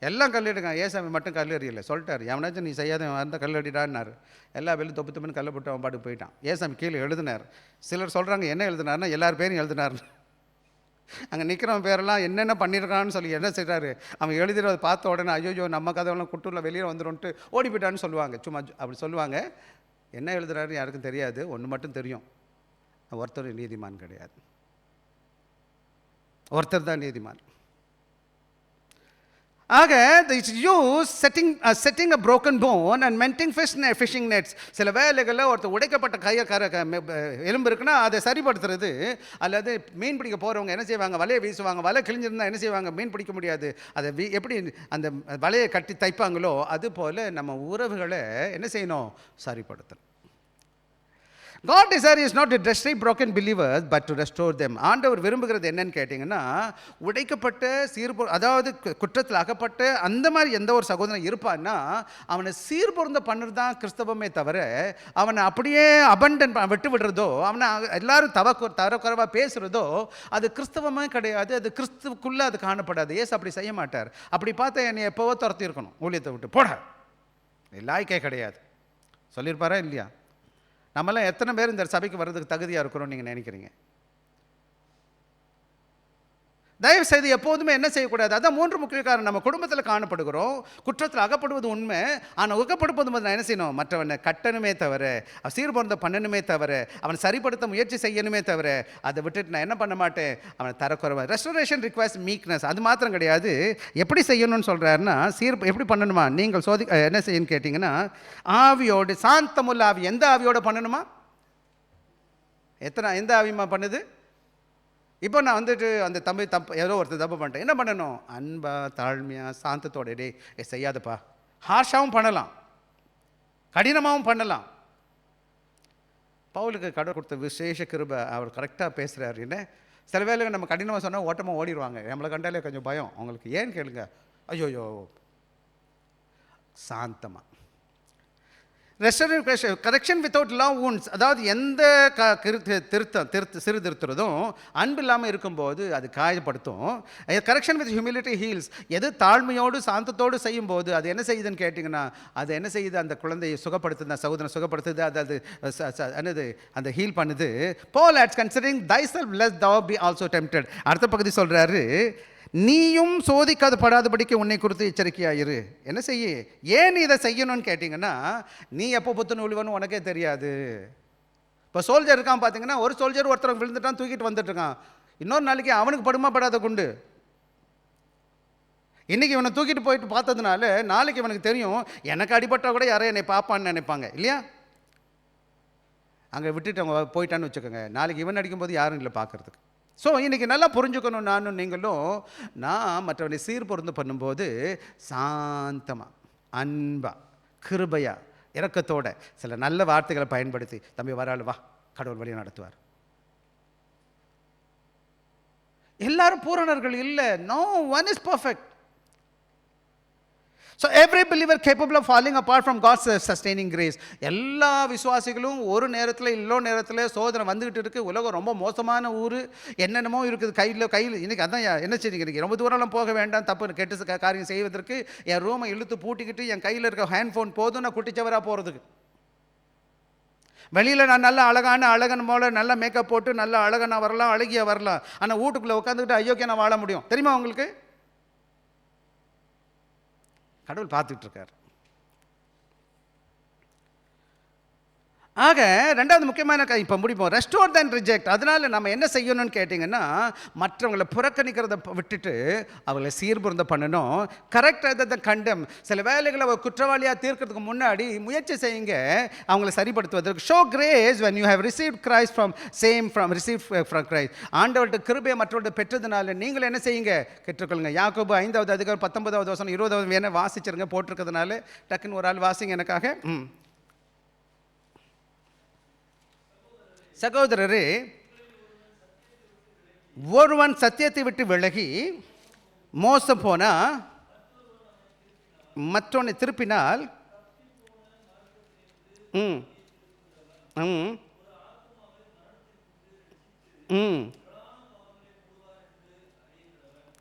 எல்லாம் கல்லடிங்க. ஏசாமி மட்டும் கல்லறியலை சொல்லிட்டார். எவனாச்சும் நீ செய்யாத அந்த கல்லடிடான்னாரு. எல்லா வெளியும் தொப்பு தொப்புன்னு கல்லை போட்டு அவன் பாட்டுக்கு போயிட்டான். ஏசாமி கீழே எழுதினார். சிலர் சொல்கிறாங்க என்ன எழுதினார்னா எல்லார் பேரும் எழுதினார்னு. அங்கே நிற்கிறவன் பேரெல்லாம் என்னென்ன பண்ணியிருக்கான்னு சொல்லி என்ன செய்கிறாரு, அவன் எழுதிடுறத பார்த்த உடனே ஐயோ நம்ம கதையெல்லாம் குட்டூரில் வெளியே வந்துடும்ட்டு ஓடி போயிட்டான்னு சொல்லுவாங்க. சும்மா அப்படி சொல்லுவாங்க. என்ன எழுதுறாருன்னு யாருக்கும் தெரியாது. ஒன்று மட்டும் தெரியும், ஒருத்தர் நீதிமான் கிடையாது, ஒருத்தர் தான் நீதிமான். ஆக setting a broken bone and mending fishing nets. சில வேலைகளில் ஒருத்தர் உடைக்கப்பட்ட கையை எலும்பு இருக்குன்னா அதை சரிப்படுத்துறது. அல்லது மீன் பிடிக்க போகிறவங்க என்ன செய்வாங்க, வலையை வீசுவாங்க. வலை கிழிஞ்சிருந்தால் என்ன செய்வாங்க, மீன் பிடிக்க முடியாது. அதை எப்படி அந்த வலையை கட்டி தைப்பாங்களோ அது போல் நம்ம உறவுகளை என்ன செய்யணும், சரிப்படுத்தணும். God desire is not to destroy broken believers but to restore them. ஆண்டவர் விரும்புகிறது என்னன்னு கேட்டிங்கன்னா, உடைக்கப்பட்ட அதாவது குற்றத்தில் அகப்பட்ட அந்த மாதிரி எந்த ஒரு சகோதரன் இருப்பான்னா அவனை சீர்பொருந்த பண்ணுறது தான் கிறிஸ்தவமே தவிர, அவனை அப்படியே அபண்டன் விட்டு விடுறதோ, அவனை எல்லாரும் தரக்குறைவாக பேசுகிறதோ அது கிறிஸ்தவமே கிடையாது. அது கிறிஸ்துவுக்குள்ளே அது காணப்படாது. ஏசு அப்படி செய்ய மாட்டார். அப்படி பார்த்தா என்னை எப்போவோ துரத்தி இருக்கணும், ஊழியத்தை விட்டு போட, லாய்க்கே கிடையாது சொல்லியிருப்பாரா இல்லையா? நம்மளாம் எத்தனை பேர் இந்த சபைக்கு வர்றதுக்கு தகுதியாக இருக்கிறோம் நீங்கள் நினைக்கிறீங்க? தயவு செய்து எப்போதுமே என்ன செய்யக்கூடாது, அதான் 3 முக்கிய காரணம். நம்ம குடும்பத்தில் காணப்படுகிறோம், குற்றத்தில் அகப்படுவது உண்மை. ஆனால் உகப்படுத்தும் போது நான் என்ன செய்யணும், மற்றவனை கட்டணுமே தவிர, சீர்பொருந்த பண்ணணுமே தவிர, அவனை சரிப்படுத்த முயற்சி செய்யணுமே தவிர, அதை விட்டுட்டு நான் என்ன பண்ண மாட்டேன், அவனை தரக்குறைவா. Restoration requires meekness. அது மாத்திரம் கிடையாது, எப்படி செய்யணும்னு சொல்கிறாருன்னா, எப்படி பண்ணணுமா, நீங்கள் என்ன செய்யணும்னு கேட்டிங்கன்னா, ஆவியோடு, சாந்தமுள்ள ஆவி. எந்த ஆவியோடு பண்ணணுமா? எந்த ஆவியமா பண்ணுது? இப்போ நான் வந்துட்டு அந்த ஏதோ ஒருத்தர் தப்பு பண்ணிட்டேன், என்ன பண்ணணும், அன்பா தாழ்மையாக சாந்தத்தோட செய்யாதப்பா. ஹார்ஷாகவும் பண்ணலாம், கடினமாகவும் பண்ணலாம். பவுலுக்கு கடவுள் கொடுத்த விசேஷ கிருபை, அவர் கரெக்டாக பேசுகிறார். என்ன சில வேலைகள் நம்ம கடினமாக சொன்னால் ஓட்டமாக ஓடிடுவாங்க. நம்மளை கண்டாலே கொஞ்சம் பயம் அவங்களுக்கு. ஏன்னு கேளுங்க, ஐயோயோ சாந்தமாக. Restoration correction without love wounds. அதாவது எந்த திருத்துறதும் அன்பு இல்லாமல் இருக்கும்போது அது காயப்படுத்தும். Correction with humility heals. எது தாழ்மையோடு சாந்தத்தோடு செய்யும் போது அது என்ன செய்யுதுன்னு கேட்டிங்கன்னா, அது என்ன செய்யுது, அந்த குழந்தையை சுகப்படுத்துது, சகோதரனை சுகப்படுத்துது. அது என்னது, அந்த ஹீல் பண்ணுது. Paul adds, considering thyself lest thou be also tempted. அடுத்த பகுதி சொல்கிறாரு, நீயும் சோதிக்காதபடாதபடிக்கு உன்னை குறித்து எச்சரிக்கையாயிரு. என்ன செய்ய, ஏன் இதை செய்யணும்னு கேட்டிங்கன்னா, நீ எப்போ புத்துன்னு விழுவன்னு உனக்கே தெரியாது. இப்போ சோல்ஜர் இருக்கான் பார்த்தீங்கன்னா, ஒரு சோல்ஜர் ஒருத்தர் விழுந்துட்டான், தூக்கிட்டு வந்துட்டுருக்கான். இன்னொரு நாளைக்கு அவனுக்கு படுமா படாத குண்டு. இன்றைக்கி இவனை தூக்கிட்டு போயிட்டு பார்த்ததுனால நாளைக்கு இவனுக்கு தெரியும், எனக்கு அடிபட்டால் கூட யாரும் என்னை பார்ப்பான்னு நினைப்பாங்க இல்லையா? அங்கே விட்டுட்டு அவங்க போயிட்டான்னு வச்சுக்கோங்க, நாளைக்கு இவன் அடிக்கும்போது யாரும் இல்லை பார்க்குறதுக்கு. ஸோ இன்றைக்கி நல்லா புரிஞ்சுக்கணும், நானும் நீங்களும். நான் மற்றவனை சீர்பொருந்து பண்ணும்போது சாந்தமாக, அன்பா, கிருபையா, இரக்கத்தோட சில நல்ல வார்த்தைகளை பயன்படுத்தி, தம்பி வராள் வா, கடவுள் வழியை நடத்துவார். எல்லாரும் பூரணர்கள் இல்லை. No one is perfect. So every believer capable of falling apart from God's sustaining grace. எல்லா விசுவாசிகளும் ஒரு நேரத்தில் நேரத்தில் சோதனை வந்துக்கிட்டு இருக்குது. உலகம் ரொம்ப மோசமான ஊர், என்னென்னமோ இருக்குது கையில். இன்றைக்கி அதான் என்ன செய்யுங்க, ரொம்ப தூரம்லாம் போக வேண்டாம், தப்பு கெட்ட காரியம் செய்வதற்கு. என் ரூமை இழுத்து பூட்டிக்கிட்டு என் கையில் இருக்க ஹேண்ட்ஃபோன் போதும் நான் குட்டிச்சவராக போகிறதுக்கு. வெளியில் நான் நல்ல அழகன் போல நல்ல மேக்கப் போட்டு நல்ல அழகனாக வரலாம், அழகியாக வரலாம். ஆனால் வீட்டுக்குள்ளே உட்காந்துக்கிட்டு ஐயோக்கே நான் வாழ முடியும் தெரியுமா உங்களுக்கு? கடவுள் பார்த்துட்டு இருக்கார். ஆக ரெண்டாவது முக்கியமான இப்போ முடிப்போம், ரெஸ்டோர் தென் ரிஜெக்ட். அதனால் நம்ம என்ன செய்யணும்னு கேட்டிங்கன்னா, மற்றவங்களை புறக்கணிக்கிறத விட்டுட்டு அவங்களை சீர்புருந்த பண்ணணும். கரெக்டாக தான் கண்டம். சில வேலைகளை குற்றவாளியாக தீர்க்கிறதுக்கு முன்னாடி முயற்சி செய்யுங்க அவங்களை சரிப்படுத்துவதற்கு. Show grace when you have received Christ received from Christ. ஆண்டவர்கிட்ட கிருபையை மற்றவர்கிட்ட பெற்றதுனால நீங்கள் என்ன செய்யுங்க, கற்றுக்கொள்ளுங்க. யாக்கோபு 5வது அதிகாரம் 19வது வசனம் 20வது வேணா வாசிச்சிருங்க, போட்டிருக்கிறதுனால டக்குன்னு ஒரு ஆள் வாசிங்க எனக்காக. சகோதரரே, ஒருவன் சத்தியத்தை விட்டு விலகி மோசம் போனா மற்றவனை திருப்பினால்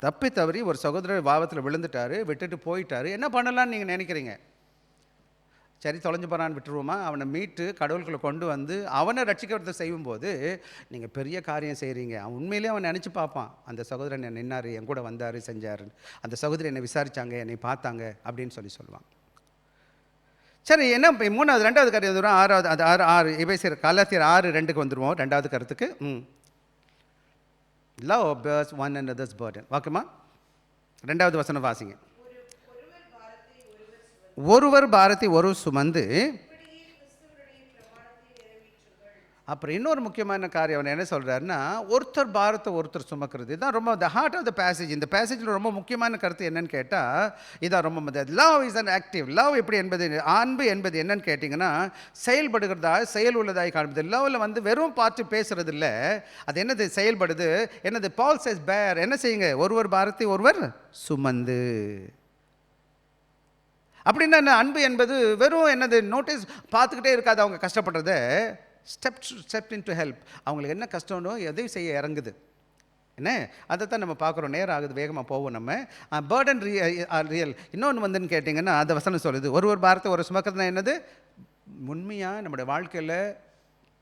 தப்பி தவறி ஒரு சகோதரர் பாவத்தில் விழுந்துட்டாரு, விட்டுட்டு போயிட்டாரு. என்ன பண்ணலான்னு நீங்கள் நினைக்கிறீங்க? சரி, தொலைஞ்சு போகிறான்னு விட்டுருவோமா? அவனை மீட்டு கடவுளுக்குள்ளே கொண்டு வந்து அவனை ரட்சிக்கிறத செய்யும்போது நீங்கள் பெரிய காரியம் செய்கிறீங்க. அவன் உண்மையிலேயே அவன் நினச்சி பார்ப்பான், அந்த சகோதரன் என்னை நின்னார், என் கூட வந்தார், செஞ்சாருன்னு. அந்த சகோதரி என்னை விசாரித்தாங்க, என்னை பார்த்தாங்க அப்படின்னு சொல்லுவான். சரி, என்ன மூணாவது ரெண்டாவது காரியம் வந்துடும். ஆறாவது, அது 6 எபேசியர் கலாத்தியர் 6:2 வந்துடுவோம். ரெண்டாவது கருத்துக்கு love bears one another's burden. வாக்குமா? ரெண்டாவது வசனம் வாசிங்க. ஒருவர் பாரத்தை ஒருவர் சுமந்து. அப்புறம் இன்னொரு முக்கியமான காரியம் அவன் என்ன சொல்கிறாருன்னா, ஒருத்தர் பாரத்தை ஒருத்தர் சுமக்கிறது. இதுதான் ரொம்ப the heart of the passage. இந்த பேசேஜில் ரொம்ப முக்கியமான கருத்து என்னன்னு கேட்டால் இதான் ரொம்ப love is an active. Love எப்படி என்பது, அன்பு என்பது என்னன்னு கேட்டிங்கன்னா செயல்படுகிறதா, செயல் உள்ளதாய் காண்பது. லவ்வில் வெறும் பார்த்து பேசுறது இல்லை, அது என்னது, செயல்படுது. என்னது, பால் சேஸ் பேர், என்ன செய்யுங்க, ஒருவர் பாரத்தை ஒருவர் சுமந்து. அப்படின்னா என்ன, அன்பு என்பது வெறும் என்னது, நோட்டீஸ் பார்த்துக்கிட்டே இருக்காது அவங்க கஷ்டப்படுறத, ஸ்டெப் இன் டு ஹெல்ப். அவங்களுக்கு என்ன கஷ்டம்னோ எதையும் செய்ய இறங்குது. என்ன, அதை தான் நம்ம பார்க்குறோம். நேரம் ஆகுது, வேகமாக போவோம். நம்ம பேர்டன் ரியல். இன்னொன்று வந்துன்னு கேட்டிங்கன்னா அந்த வசனம் சொல்லுது, ஒரு பாரத்தை ஒரு சுமக்கிறதுனா என்னது, உண்மையாக நம்முடைய வாழ்க்கையில்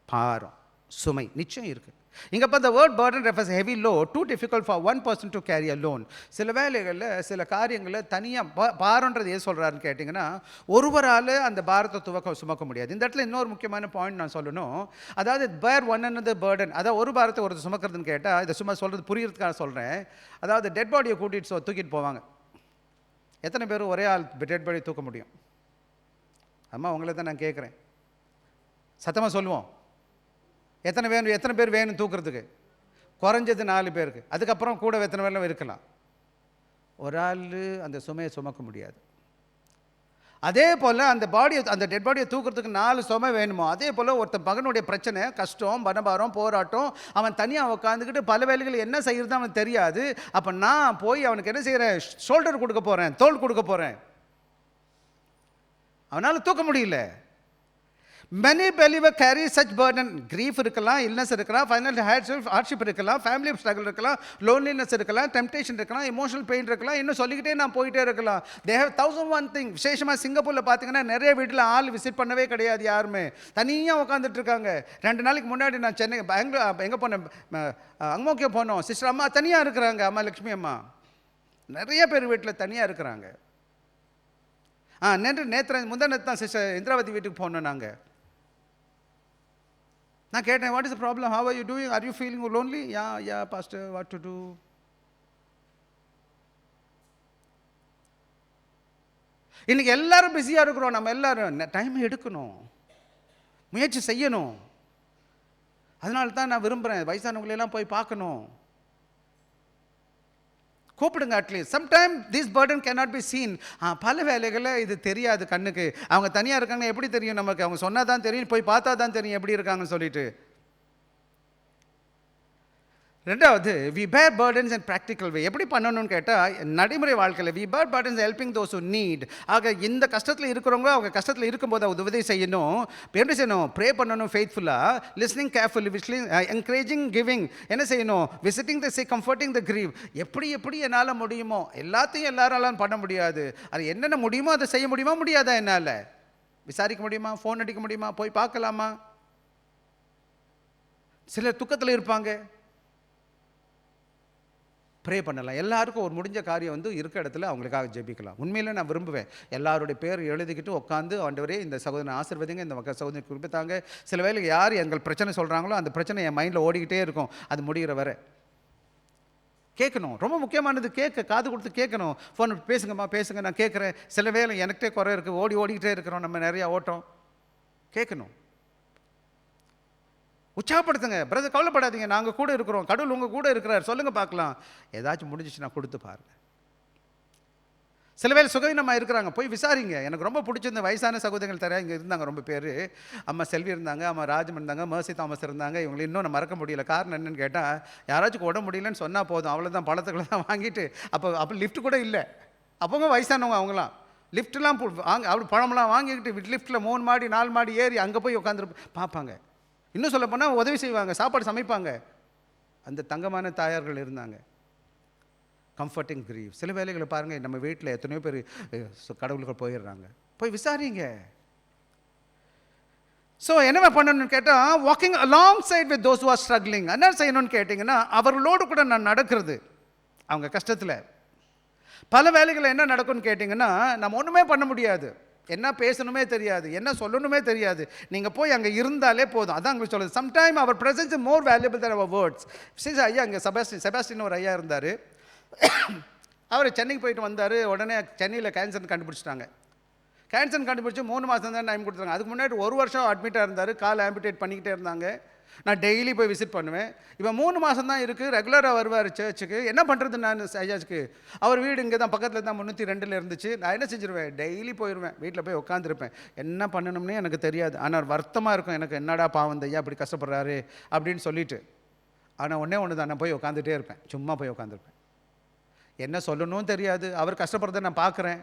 பாரம் சுமை நிச்சயம் இருக்குது. இங்கே the word burden refers heavy load, too difficult for one person to carry alone. சில வேலைகளில் சில காரியங்களில் தனியாக பாரன்றது ஏன் சொல்கிறாருன்னு கேட்டிங்கன்னா, ஒருவரால் அந்த பாரத்தை சுமக்க முடியாது. இந்த இடத்துல இன்னொரு முக்கியமான பாயிண்ட் நான் சொல்லணும். அதாவது bear one another burden, அதாவது ஒரு பாரத்தை ஒரு சுமக்கிறதுன்னு கேட்டால், இதை சும்மா சொல்கிறது புரியறதுக்காக சொல்கிறேன். அதாவது டெட் பாடியை தூக்கிட்டு போவாங்க. எத்தனை பேர் ஒரே ஆள் டெட் பாடியை தூக்க முடியும்? அம்மா உங்களை தான் நான் கேட்குறேன், சத்தமாக சொல்லுவோம். எத்தனை பேர் வேணும் தூக்குறதுக்கு? குறைஞ்சது 4 பேருக்கு. அதுக்கப்புறம் கூட எத்தனை பேர்லாம் இருக்கலாம். ஒரு ஆள் அந்த சுமையை சுமக்க முடியாது. அதே போல் அந்த டெட் பாடியை தூக்குறதுக்கு 4 சுமை வேணுமோ, அதே போல் ஒருத்தன் மகனுடைய பிரச்சனை, கஷ்டம், மனபாரம், போராட்டம், அவன் தனியாக உட்காந்துக்கிட்டு பல வேலைகள் என்ன செய்கிறது அவனுக்கு தெரியாது. அப்போ நான் போய் அவனுக்கு என்ன செய்கிறேன், ஷோல்டர் கொடுக்க போகிறேன், தோள் கொடுக்க போகிறேன். அவனால் தூக்க முடியல. Many believers carry such burden. Grief இருக்கலாம், illness இருக்கலாம், financial hardship இருக்கலாம், family struggle இருக்கலாம், loneliness இருக்கலாம், temptation இருக்கலாம், emotional pain இருக்கலாம், இன்னும் சொல்லிக்கிட்டே நான் போயிட்டே இருக்கலாம். They have 1001 things. விசேஷமாக சிங்கப்பூரில் பார்த்தீங்கன்னா நிறைய வீட்டில் ஆள் விசிட் பண்ணவே கிடையாது, யாருமே தனியாக உட்காந்துட்டு இருக்காங்க. 2 நாளைக்கு முன்னாடி நான் சென்னை எங்கே போனேன், அங்கோக்கே போனோம். சிஸ்டர் அம்மா தனியாக இருக்கிறாங்க, அம்மா லக்ஷ்மி அம்மா. நிறைய பேர் வீட்டில் தனியாக இருக்கிறாங்க. முந்தானத்து தான் சிஸ்டர் இந்திராவதி வீட்டுக்கு போனோம் நாங்கள். நான் கேட்டேன், what is the problem, how are you doing, are you feeling lonely? Yeah pastor, what to do? இன்னைக்கு எல்லாரும் பிஸியாக இருக்கிறோம். நம்ம எல்லாரும் டைம் எடுக்கணும், முயற்சி செய்யணும். அதனால தான் நான் விரும்புகிறேன் வயசானவங்களெல்லாம் போய் பார்க்கணும், கூப்பிடுங்க. At least sometime this burden cannot be seen. பல வேலைகளில் இது தெரியாது கண்ணுக்கு. அவங்க தனியாக இருக்காங்க எப்படி தெரியும் நமக்கு? அவங்க சொன்னால் தான் தெரியும், போய் பார்த்தா தான் தெரியும் எப்படி இருக்காங்கன்னு சொல்லிட்டு. ரெண்டாவது, we bear burdens in practical way. எப்படி பண்ணணும்னு கேட்டால், நடைமுறை வாழ்க்கையில் we bear burdens helping those who need. ஆக இந்த கஷ்டத்தில் இருக்கிறவங்க அவங்க கஷ்டத்தில் இருக்கும்போது அவங்க உதவி செய்யணும். எப்படி செய்யணும்? ப்ரே பண்ணணும் ஃபெய்த்ஃபுல்லாக, லிஸ்னிங் கேர்ஃபுல்லி, என்கரேஜிங், கிவிங். என்ன செய்யணும்? Visiting the sick, comforting the grieve. எப்படி என்னால் முடியுமோ, எல்லாத்தையும் எல்லாராலும் பண்ண முடியாது. அது என்னென்ன முடியுமோ அதை செய்ய முடியுமா, முடியாதா? என்னால் விசாரிக்க முடியுமா, ஃபோன் அடிக்க முடியுமா, போய் பார்க்கலாமா? சிலர் துக்கத்தில் இருப்பாங்க, ப்ரே பண்ணலாம். எல்லாருக்கும் ஒரு முடிஞ்ச காரியம் வந்து இருக்க இடத்துல அவங்களுக்காக ஜெபிக்கலாம். உண்மையிலே நான் விரும்புவேன் எல்லாருடைய பேர் எழுதிக்கிட்டு உட்காந்து, ஆண்டவரே இந்த சகோதரனை ஆசீர்வதிங்க, இந்த சகோதரனை குறிப்பிட்டாங்க. சில வேளை யார் எங்கள் பிரச்சனை சொல்கிறாங்களோ அந்த பிரச்சனை என் மைண்டில் ஓடிக்கிட்டே இருக்கும், அது முடிகிற வரை. கேட்கணும், ரொம்ப முக்கியமானது. காது கொடுத்து கேட்கணும். ஃபோன் பேசுங்கம்மா பேசுங்க, நான் கேட்குறேன். சில வேளை எனக்கிட்டே குறை இருக்குது, ஓடிக்கிட்டே இருக்கிறோம் நம்ம, நிறையா ஓட்டம். கேட்கணும், உற்சாகப்படுத்துங்க. பிரதர் கவலைப்படாதீங்க, நாங்கள் கூட இருக்கிறோம், கடவுள் உங்கள் கூட இருக்கிறார், சொல்லுங்கள் பார்க்கலாம். ஏதாச்சும் முடிஞ்சிச்சுன்னா கொடுத்து பாருங்கள். சில வேளை சுகவீனமாக இருக்கிறாங்க, போய் விசாரிங்க. எனக்கு ரொம்ப பிடிச்சிருந்த வயசான சகோதரிகள் தர இங்கே இருந்தாங்க ரொம்ப பேர். அம்மா செல்வி இருந்தாங்க, அம்மா ராஜம் இருந்தாங்க, மேர்சி தாமஸ் இருந்தாங்க. இவங்களை இன்னும் நான் மறக்க முடியல. காரணம் என்னென்னு கேட்டால், யாராச்சும் உட முடியலன்னு சொன்னால் போதும், அவ்வளோதான், பழத்துக்களை தான் வாங்கிட்டு. அப்போ லிஃப்ட் கூட இல்லை. அப்போங்க வயசானவங்க அவங்களாம் லிஃப்ட்லாம் அப்படி பழமெல்லாம் வாங்கிக்கிட்டு லிஃப்ட்டில் 3 மாடி 4 மாடி ஏறி அங்கே போய் உட்காந்துரு பார்ப்பாங்க. இன்னும் சொல்ல போனால் உதவி செய்வாங்க, சாப்பாடு சமைப்பாங்க. அந்த தங்கமான தாயார்கள் இருந்தாங்க. Comforting grieve. சில வேலைகளை பாருங்கள், நம்ம வீட்டில் எத்தனையோ பேர் கடவுளுக்கு போயிடுறாங்க. போய் விசாரிங்க. ஸோ என்னவா பண்ணணும்னு கேட்டால், walking alongside with those who are struggling. என்ன செய்யணும்னு கேட்டிங்கன்னா, அவர்களோடு கூட நான் நடக்கிறது. அவங்க கஷ்டத்தில் பல வேலைகள் என்ன நடக்கும்னு கேட்டிங்கன்னா, நம்ம ஒன்றுமே பண்ண முடியாது. என்ன பேசணுமே தெரியாது, என்ன சொல்லணுமே தெரியாது. நீங்கள் போய் அங்கே இருந்தாலே போதும். அதான் உங்களுக்கு சொல்லுது. Sometime our presence is more valuable than our words. ஐயா இங்கே செபாஸ்டின் ஒரு ஐயா இருந்தார். அவர் சென்னைக்கு போயிட்டு வந்தார். உடனே சென்னையில் கேன்சர் கண்டுபிடிச்சிட்டாங்க. கேன்சர் கண்டுபிடிச்சி 3 மாதம் தான் டைம் கொடுத்தாங்க. அதுக்கு முன்னாடி 1 வருஷம் அட்மிட்டாக இருந்தார். கால் ஆம்பிடேட் பண்ணிக்கிட்டே இருந்தாங்க. நான் டெய்லி போய் விசிட் பண்ணுவேன். இப்போ 3 மாதம் தான் இருக்குது. ரெகுலராக வருவார் சர்ச்சுக்கு. என்ன பண்ணுறது நான் ஐயாச்சுக்கு? அவர் வீடு இங்கே தான் பக்கத்தில் தான் 302 இருந்துச்சு. நான் என்ன செஞ்சுருவேன், டெய்லி போயிடுவேன். வீட்டில் போய் உட்காந்துருப்பேன். என்ன பண்ணணும்னே எனக்கு தெரியாது. ஆனால் வருத்தமாக இருக்கும் எனக்கு, என்னடா பாவம் ஐயா அப்படி கஷ்டப்படுறாரு அப்படின்னு சொல்லிட்டு. ஆனால் ஒன்று தான், நான் போய் உட்காந்துட்டே இருப்பேன். சும்மா போய் உட்காந்துருப்பேன். என்ன சொல்லணும் தெரியாது. அவர் கஷ்டப்படுறதை நான் பார்க்குறேன்.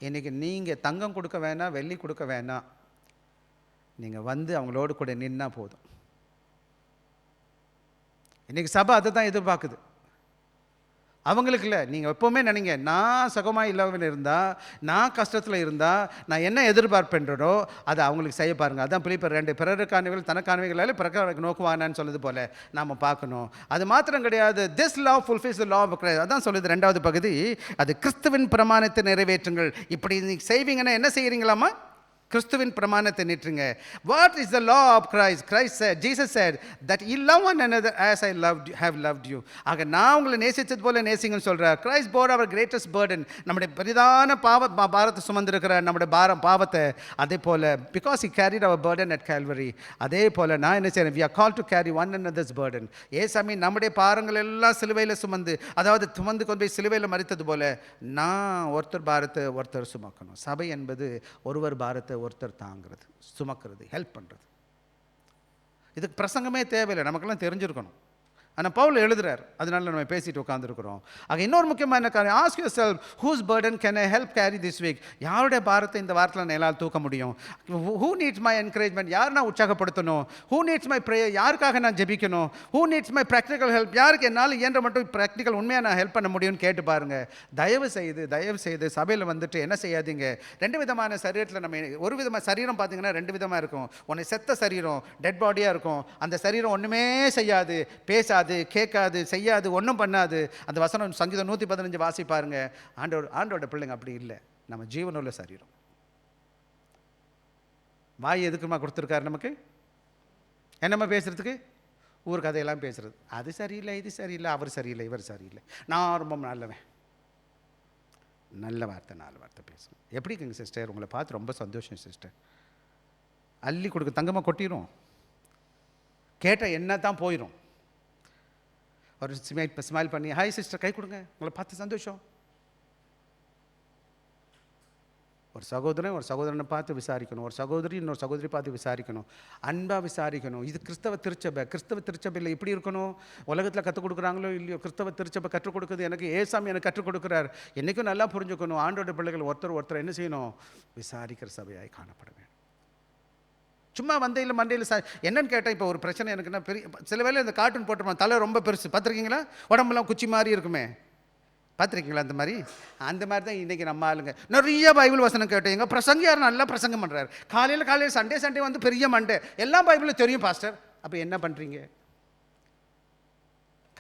இன்றைக்கி நீங்கள் தங்கம் கொடுக்க வேணாம், வெள்ளி கொடுக்க வேணாம், நீங்கள் வந்து அவங்களோடு கூட நின்னா போதும். இன்றைக்கி சபை அதை தான் எதிர்பார்க்குது. அவங்களுக்கு இல்லை. நீங்கள் எப்போவுமே நினைங்க, நான் சுகமாக இல்லாமல் இருந்தால், நான் கஷ்டத்தில் இருந்தால், நான் என்ன எதிர்பார்ப்பேன்றோ அதை அவங்களுக்கு செய்ய பாருங்கள். அதான் பிலிப்பியர் 2, பிறருக்கானவைகள் தனக்கானவைகளால் பிறக்க நோக்குவானான்னு சொல்லுது போல் நாம் பார்க்கணும். அது மாத்திரம் கிடையாது. This law fulfils the law of Christ. அதான் சொல்லுது 2வது பகுதி. அது கிறிஸ்துவின் பிரமாணத்தை நிறைவேற்றுங்கள். இப்படி நீங்கள் செய்வீங்கன்னா என்ன செய்கிறீங்களாமா? கிறிஸ்துவின் பிரமாணத்தை நிற்றுங்க. What is the law of Christ? Christ said, Jesus said that you love one another as I have loved you. ஆக நான் உங்களை நேசித்தது போல நேசிங்கன்னு சொல்கிறார். Christ bore our greatest burden. நம்முடைய பெரிதான பாரத்தை சுமந்திருக்கிற நம்முடைய பாவத்தை. அதே போல் because he carried our burden at Calvary, அதே போல் நான் என்ன செய்கிறேன், we are called to carry one another's burden. ஏசாமி நம்முடைய பாரங்கள் எல்லாம் சிலுவையில் சுமந்து, அதாவது சுமந்து கொண்டு போய் சிலுவையில் மரித்தது போல நான் ஒருத்தர் பாரத்தை ஒருத்தர் சுமக்கணும். சபை என்பது ஒருவர் பாரத்தை ஒருத்தர் தாங்கிறது, சுமக்கிறது, ஹெல்ப் பண்ணுறது. இதுக்கு பிரசங்கமே தேவையில்லை, நமக்கெல்லாம் தெரிஞ்சிருக்கணும். ஆனால் பவுல் எழுதுறார், அதனால நம்ம பேசிட்டு உட்காந்துருக்கிறோம். ஆக இன்னொரு முக்கியமான காரியம், ask yourself, whose burden can I help carry this week? யாருடைய பாரத்தை இந்த வாரத்தில் என்னால் தூக்க முடியும்? Who needs my encouragement? யார் நான் உற்சாகப்படுத்தணும்? Who needs my prayer? யாருக்காக நான் ஜெபிக்கணும்? Who needs my practical help? யாருக்கு என்னால் இயன்ற மட்டும் ப்ராக்டிக்கல் உண்மையாக நான் ஹெல்ப் பண்ண முடியும்னு கேட்டு பாருங்கள். தயவு செய்து சபையில் வந்துட்டு என்ன செய்யாதீங்க, 2 விதமான சரீரத்தில் நம்ம, ஒரு விதமாக சரீரம் பார்த்தீங்கன்னா 2 விதமாக இருக்கும். ஒன்று செத்த சரீரம், டெட் பாடியாக இருக்கும். அந்த சரீரம் ஒன்றுமே செய்யாது, பேசாது, கேட்காது, செய்யாது, ஒன்றும் பண்ணாது. அந்த வசனம் சங்கீதம் 115 வாசி பாருங்க. ஆண்டோட பிள்ளைங்க அப்படி இல்லை. நம்ம ஜீவனுள்ள சரீரம். வாய் எதுக்குமா கொடுத்துருக்காரு நமக்கு? என்னம்மா பேசுறதுக்கு? ஊர் கதையெல்லாம் பேசுறது. அது சரியில்லை, இது சரியில்லை, அவர் சரியில்லை, இவர் சரியில்லை, நான் ரொம்ப நல்லவன். நல்ல வார்த்தை, 4 வார்த்தை பேசணும். எப்படிங்க சிஸ்டர்? உங்களை பார்த்து ரொம்ப சந்தோஷம் சிஸ்டர். அள்ளி கொடுக்க தங்கமாக கொட்டிடும். கேட்டால் என்ன தான் போயிடும். ஒரு ஸ்மைல் பண்ணி, ஹாய் சிஸ்டர், கை கொடுங்க, உங்களை பார்த்து சந்தோஷம். ஒரு சகோதரனை பார்த்து விசாரிக்கணும், ஒரு சகோதரி இன்னொரு சகோதரி பார்த்து விசாரிக்கணும், அன்பாக விசாரிக்கணும். இது கிறிஸ்தவ திருச்சபையில் இப்படி இருக்கணும். உலகத்தில் கற்றுக் கொடுக்குறாங்களோ இல்லையோ, கிறிஸ்தவ திருச்சபை கற்றுக் கொடுக்குது. எனக்கு ஏசாமி எனக்கு கற்றுக் கொடுக்குறார். என்றைக்கும் நல்லா புரிஞ்சுக்கணும். ஆண்டோட பிள்ளைகள் ஒருத்தர் என்ன செய்யணும்? விசாரிக்கிற சபையாய் காணப்பட வேண்டும். சும்மா வந்தையில் மண்டையில் என்னன்னு கேட்டால், இப்போ ஒரு பிரச்சனை எனக்குன்னா, சில வேளை இந்த கார்ட்டூன் போட்டுருப்பான், தலை ரொம்ப பெருசு, பார்த்துருக்கீங்களா? உடம்புலாம் குச்சி மாதிரி இருக்குமே, பார்த்துருக்கீங்களா? அந்த மாதிரி தான் இன்றைக்கி நம்ம ஆளுங்க. நிறைய பைபிள் வசனம் கேட்டீங்க, பிரசங்கியார் நல்லா பிரசங்கம் பண்ணுறாரு. காலையில் சண்டே வந்து பெரிய மண்டே, எல்லாம் பைபிளில் தெரியும் பாஸ்டர். அப்போ என்ன பண்ணுறீங்க?